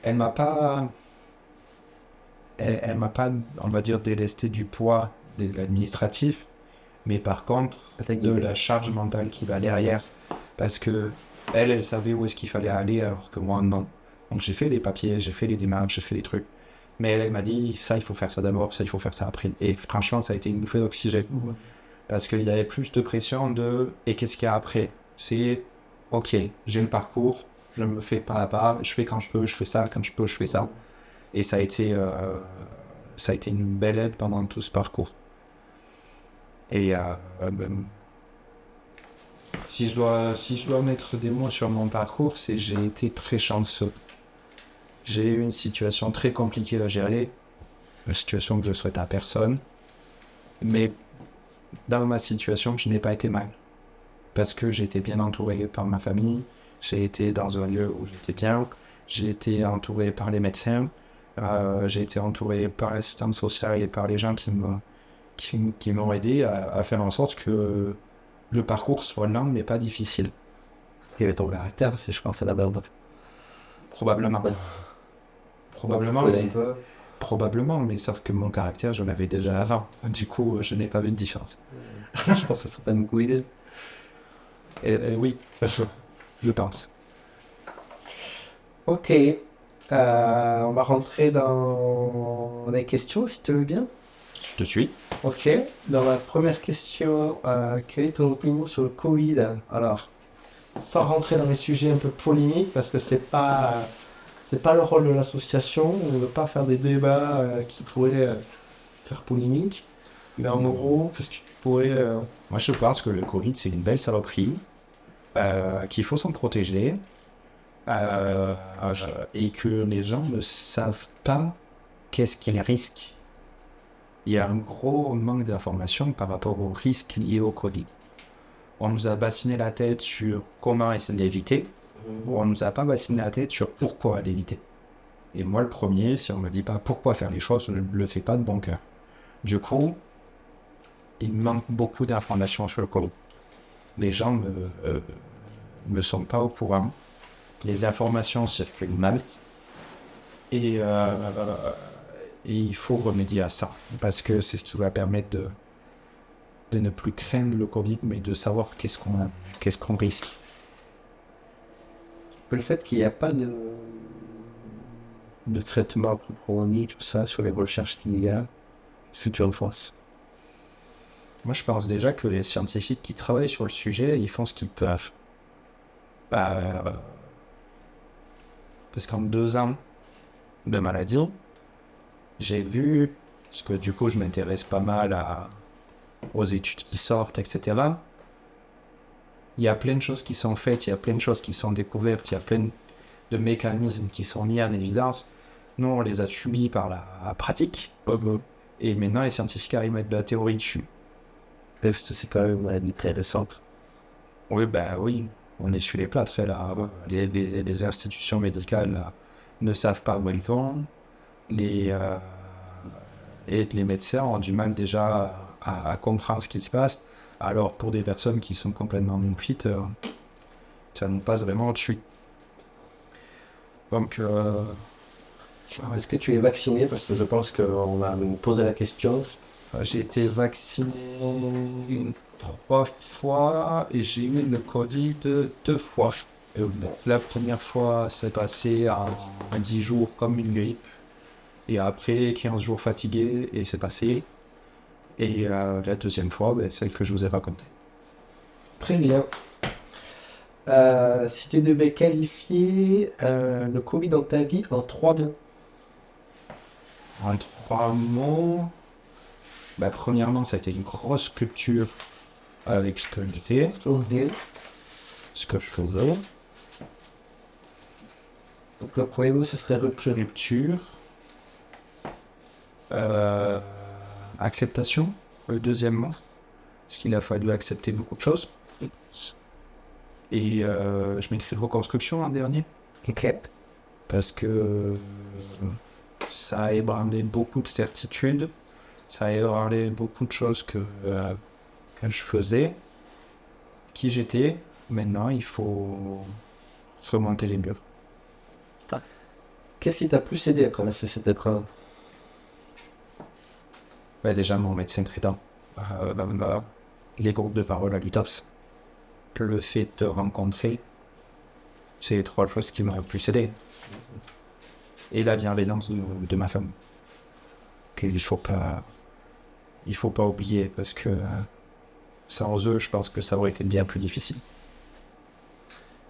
Elle m'a pas, on va dire, délesté du poids de l'administratif, mais par contre, de la charge mentale qui va derrière. Parce que elle savait où est-ce qu'il fallait aller, alors que moi, non. Donc j'ai fait les papiers, j'ai fait les démarches, j'ai fait les trucs. Mais elle m'a dit, ça, il faut faire ça d'abord, ça, il faut faire ça après. Et franchement, ça a été une bouffée d'oxygène. Parce qu'il y avait plus de pression de « et qu'est-ce qu'il y a après ?» C'est « ok, j'ai le parcours, je me fais pas à pas, je fais quand je peux, je fais ça, quand je peux, je fais ça. » Et ça a été une belle aide pendant tout ce parcours. Et si je dois mettre des mots sur mon parcours, c'est j'ai été très chanceux. J'ai eu une situation très compliquée à gérer, une situation que je souhaite à personne, mais dans ma situation, je n'ai pas été mal. Parce que j'ai été bien entouré par ma famille, j'ai été dans un lieu où j'étais bien, j'ai été entouré par les médecins, j'ai été entouré par l'assistante sociale et par les gens qui m'ont aidé à faire en sorte que le parcours soit lent mais pas difficile. Il y avait ton caractère aussi, je pense, à la base. Probablement. Probablement, Ouais. mais, probablement, mais sauf que mon caractère, je l'avais déjà avant. Du coup, je n'ai pas vu de différence. Je pense que ça serait beaucoup aidé. Et oui, je pense. Ok. On va rentrer dans les questions, si tu veux bien. Je te suis. Ok. Dans la première question, quel est ton opinion sur le Covid? Alors, sans rentrer dans les sujets un peu polémiques, parce que c'est pas le rôle de l'association, on ne veut pas faire des débats qui pourraient faire polémique. Mais en gros, qu'est-ce que tu pourrais... Moi, je pense que le Covid, c'est une belle saloperie, qu'il faut s'en protéger, et que les gens ne savent pas qu'est-ce qu'ils risquent. Il y a un gros manque d'informations par rapport aux risques liés au Covid. On nous a bassiné la tête sur comment essayer d'éviter, on nous a pas bassiné la tête sur pourquoi l'éviter. Et moi, le premier, si on me dit pas pourquoi faire les choses, je ne le fais pas de bon cœur. Du coup, il manque beaucoup d'informations sur le Covid. Les gens ne sont pas au courant. Les informations circulent mal. Et il faut remédier à ça. Parce que c'est ce qui va permettre de ne plus craindre le Covid, mais de savoir qu'est-ce qu'on risque. Le fait qu'il n'y a pas de traitement approfondi, tout ça, sur les recherches qu'il y a, c'est une force. Moi, je pense déjà que les scientifiques qui travaillent sur le sujet, ils font ce qu'ils peuvent. Parce qu'en 2 ans de maladie, j'ai vu, parce que du coup, je m'intéresse pas mal aux études qui sortent, etc. Il y a plein de choses qui sont faites, il y a plein de choses qui sont découvertes, il y a plein de mécanismes qui sont mis en évidence. Nous, on les a subis par la pratique. Et maintenant, les scientifiques arrivent à mettre de la théorie dessus. Parce que c'est quand même une maladie très récente. Oui, ben oui, on est sur les plâtres, là. Les institutions médicales là, ne savent pas où elles vont. Et les médecins ont du mal déjà à comprendre ce qui se passe. Alors, pour des personnes qui sont complètement non-fites, ça nous passe vraiment dessus. Donc, est-ce que tu es vacciné? Parce que je pense qu'on va me poser la question. j'ai été vacciné 3 fois et j'ai eu le Covid 2 fois. La première fois, c'est passé en 10 jours comme une grippe. Et après, 15 jours fatigué et c'est passé. Et la deuxième fois, celle que je vous ai racontée. Très bien. Si tu devais qualifier le Covid dans ta vie en 3 mots. En 3 mots, premièrement, ça a été une grosse rupture avec ce que j'étais, ce que je faisais. Donc le premier mot, c'était rupture. Rupture. Acceptation, le deuxième mot. Parce qu'il a fallu accepter beaucoup de choses. Et je mettrai reconstruction en dernier. Ok. Parce que ça a ébranlé beaucoup de certitudes. Ça a ébranlé beaucoup de choses que je faisais. Qui j'étais. Maintenant, il faut remonter les murs. Qu'est-ce qui t'a plus aidé à traverser cette épreuve? Déjà, mon médecin traitant. Les groupes de parole à l'UTOPS. Le fait de rencontrer, c'est les 3 choses qui m'ont le plus aidé. Et la bienveillance de ma femme. Il faut pas oublier, parce que sans eux, je pense que ça aurait été bien plus difficile.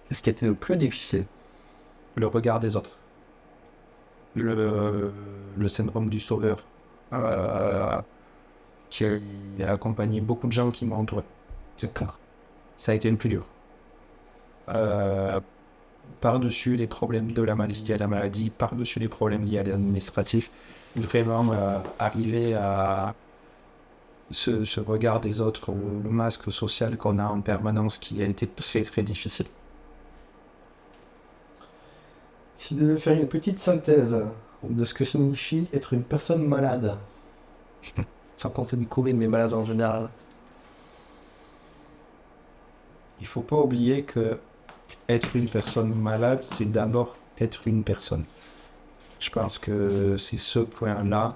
Qu'est-ce qui était le plus difficile? Le regard des autres. Le syndrome du sauveur. Qui a accompagné beaucoup de gens qui m'ont entouré. Ça a été le plus dur. Par-dessus les problèmes de la maladie, par-dessus les problèmes liés à l'administratif, vraiment arriver à ce regard des autres, le masque social qu'on a en permanence, qui a été très très difficile. Si tu devais faire une petite synthèse de ce que signifie être une personne malade, sans compter du Covid, mais malade en général. Il faut pas oublier que être une personne malade, c'est d'abord être une personne. Je pense que c'est ce point-là.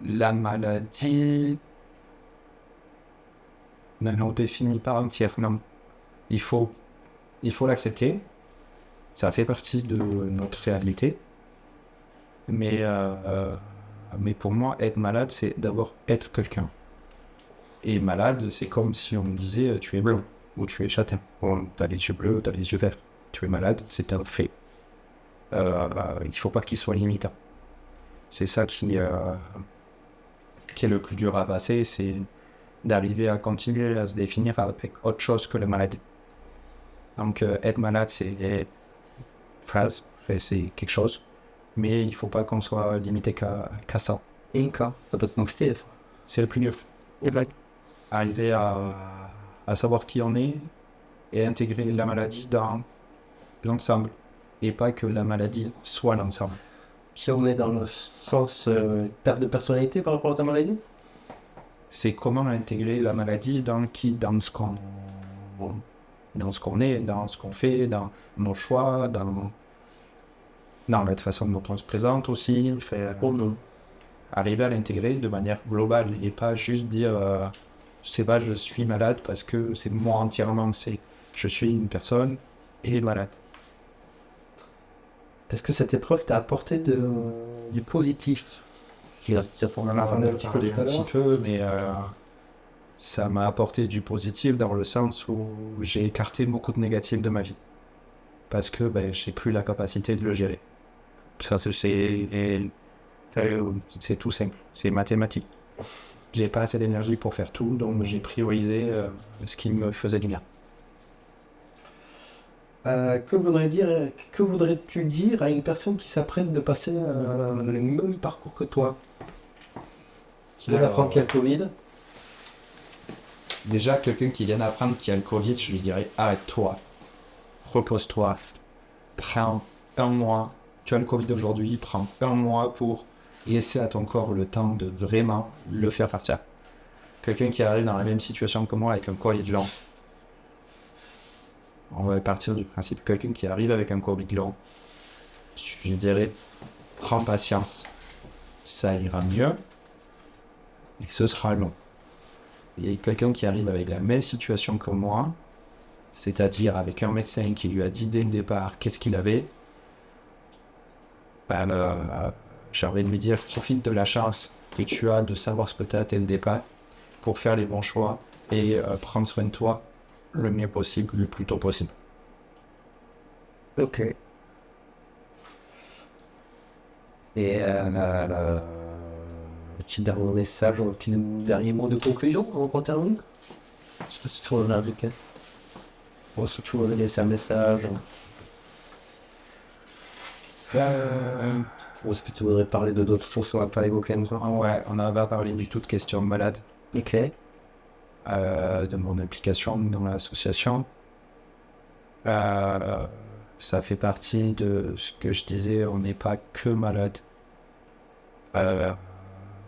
La maladie, on définit pas entièrement. Il faut l'accepter. Ça fait partie de notre réalité. Mais pour moi, être malade, c'est d'abord être quelqu'un. Et malade, c'est comme si on me disait tu es blanc ou tu es châtain. Bon, tu as les yeux bleus, tu as les yeux verts. Tu es malade, c'est un fait. Il faut pas qu'il soit limitant. C'est ça qui est le plus dur à passer, c'est d'arriver à continuer à se définir avec autre chose que la maladie. Donc être malade, c'est une phrase, c'est quelque chose. Mais il faut pas qu'on soit limité qu'à ça. Et ça peut te compliquer des fois. C'est le plus dur. Arriver à savoir qui on est et intégrer la maladie dans l'ensemble. Et pas que la maladie soit l'ensemble. Si on est dans le sens perte de personnalité par rapport à ta maladie? C'est comment intégrer la maladie dans ce qu'on est, dans ce qu'on fait, dans nos choix, dans la façon dont on se présente aussi. Arriver à l'intégrer de manière globale et pas juste dire je suis malade parce que c'est moi entièrement, c'est je suis une personne et malade. Est-ce que cette épreuve t'a apporté du positif? On en a parlé un petit peu, mais ça m'a apporté du positif dans le sens où j'ai écarté beaucoup de négatifs de ma vie. Parce que j'ai plus la capacité de le gérer. Ça, c'est tout simple, c'est mathématique. J'ai pas assez d'énergie pour faire tout, donc j'ai priorisé ce qui me faisait du bien. Que voudrais-tu dire à une personne qui s'apprête de passer le même parcours que toi? Qui vient d'apprendre qu'il y a le Covid? Déjà, quelqu'un qui vient d'apprendre qu'il y a le Covid, je lui dirais arrête-toi, repose-toi, prends 1 mois. Tu as le Covid aujourd'hui, prends 1 mois pour laisser à ton corps le temps de vraiment le faire partir. Quelqu'un qui arrive dans la même situation que moi avec un Covid long, on va partir du principe que quelqu'un qui arrive avec un Covid long, je dirais prends patience, ça ira mieux et ce sera long. Et quelqu'un qui arrive avec la même situation que moi, c'est-à-dire avec un médecin qui lui a dit dès le départ qu'est-ce qu'il avait, J'ai envie de lui dire, profite de la chance que tu as de savoir ce que tu as dès le départ pour faire les bons choix et prendre soin de toi le mieux possible, le plus tôt possible. Ok. Et petit dernier message, un petit dernier mot de conclusion avant qu'on termine. Je sais pas si tu veux l'indiquer. Ou si tu veux laisser un message. Ou est-ce que tu voudrais parler de d'autres choses qu'on n'a pas évoquées encore? Ouais, on avait parlé du tout de questions malades, Ok. de mon implication dans l'association. Ça fait partie de ce que je disais, on n'est pas que malade.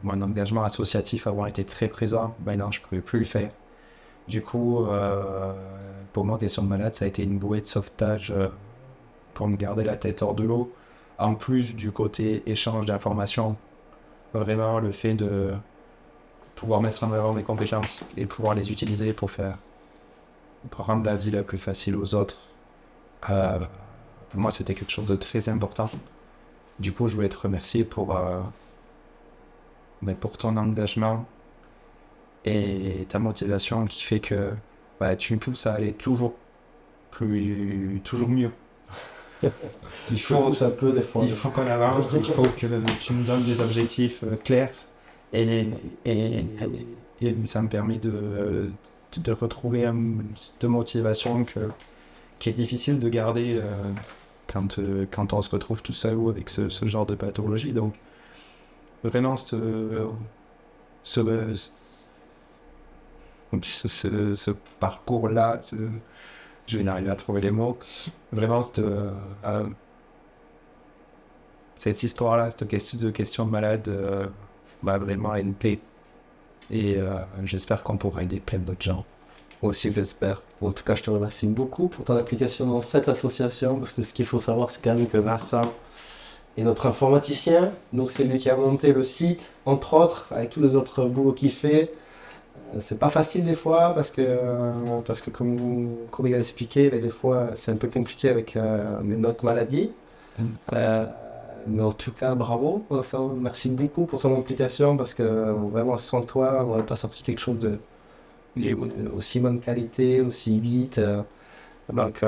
Mon engagement associatif avant était très présent, maintenant je ne pouvais plus le faire. Du coup, pour moi, question de malade, ça a été une bouée de sauvetage pour me garder la tête hors de l'eau. En plus du côté échange d'informations, vraiment le fait de pouvoir mettre en avant mes compétences et pouvoir les utiliser pour rendre la vie la plus facile aux autres. Pour moi, c'était quelque chose de très important. Du coup, je voulais te remercier pour ton engagement et ta motivation qui fait que tu me pousses à aller toujours mieux. Il faut qu'on avance, il faut que tu me donnes des objectifs clairs et ça me permet de retrouver de motivation qui est difficile de garder quand on se retrouve tout seul ou avec ce genre de pathologie. Donc vraiment ce parcours-là, je vais n'arriver à trouver les mots. Vraiment, cette histoire-là, cette question de malade, vraiment une plaie. Et j'espère qu'on pourra aider plein d'autres gens. Moi aussi, j'espère. En tout cas, je te remercie beaucoup pour ton implication dans cette association, parce que ce qu'il faut savoir, c'est quand même que Vincent est notre informaticien. Donc, c'est lui qui a monté le site, entre autres, avec tous les autres boulots qu'il fait. C'est pas facile des fois parce que comme il a expliqué, des fois c'est un peu compliqué avec notre maladie. Mais en tout cas, bravo. Enfin, merci beaucoup pour ton implication parce que vraiment sans toi, on n'aurait pas sorti quelque chose de aussi bonne qualité, aussi vite. Donc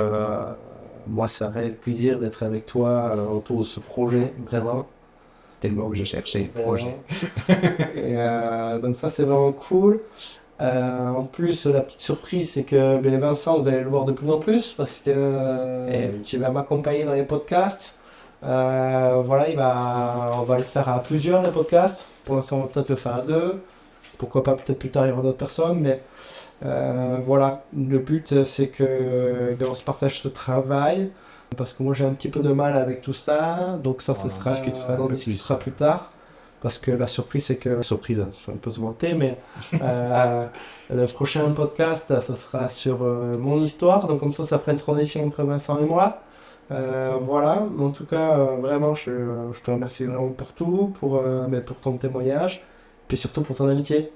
moi, ça aurait le plaisir d'être avec toi autour de ce projet, vraiment. C'était le mot que je cherchais, projet. Et, donc ça c'est vraiment cool. En plus la petite surprise c'est que Vincent, vous allez le voir de plus en plus parce que tu vas m'accompagner dans les podcasts. Voilà, on va le faire à plusieurs les podcasts. Pour l'instant on va peut-être le faire à deux. Pourquoi pas peut-être plus tard il y aura d'autres personnes, mais voilà, le but c'est que on se partage ce travail. Parce que moi j'ai un petit peu de mal avec tout ça, donc ça ce sera on discutera plus tard. Parce que la surprise c'est que, surprise, ça peut se vanter, mais le prochain podcast ça sera sur mon histoire, donc comme ça fera une transition entre Vincent et moi. Voilà, en tout cas vraiment je te remercie vraiment pour tout, pour ton témoignage, puis surtout pour ton amitié.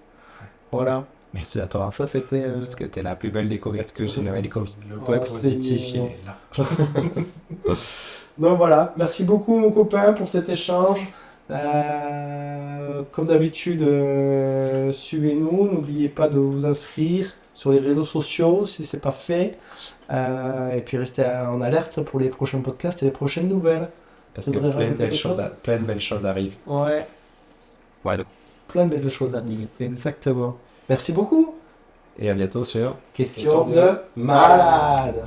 Voilà. Merci à toi. Ça c'était parce que t'es la plus belle découverte que j'ai eu. Ouais, positif. Donc voilà, merci beaucoup mon copain pour cet échange. Comme d'habitude, suivez-nous, n'oubliez pas de vous inscrire sur les réseaux sociaux si c'est pas fait. Et puis restez en alerte pour les prochains podcasts et les prochaines nouvelles. Parce que plein de belles choses arrivent. Ouais. Voilà. Plein de belles choses arrivent, exactement. Merci beaucoup. Et à bientôt sur Question de malade.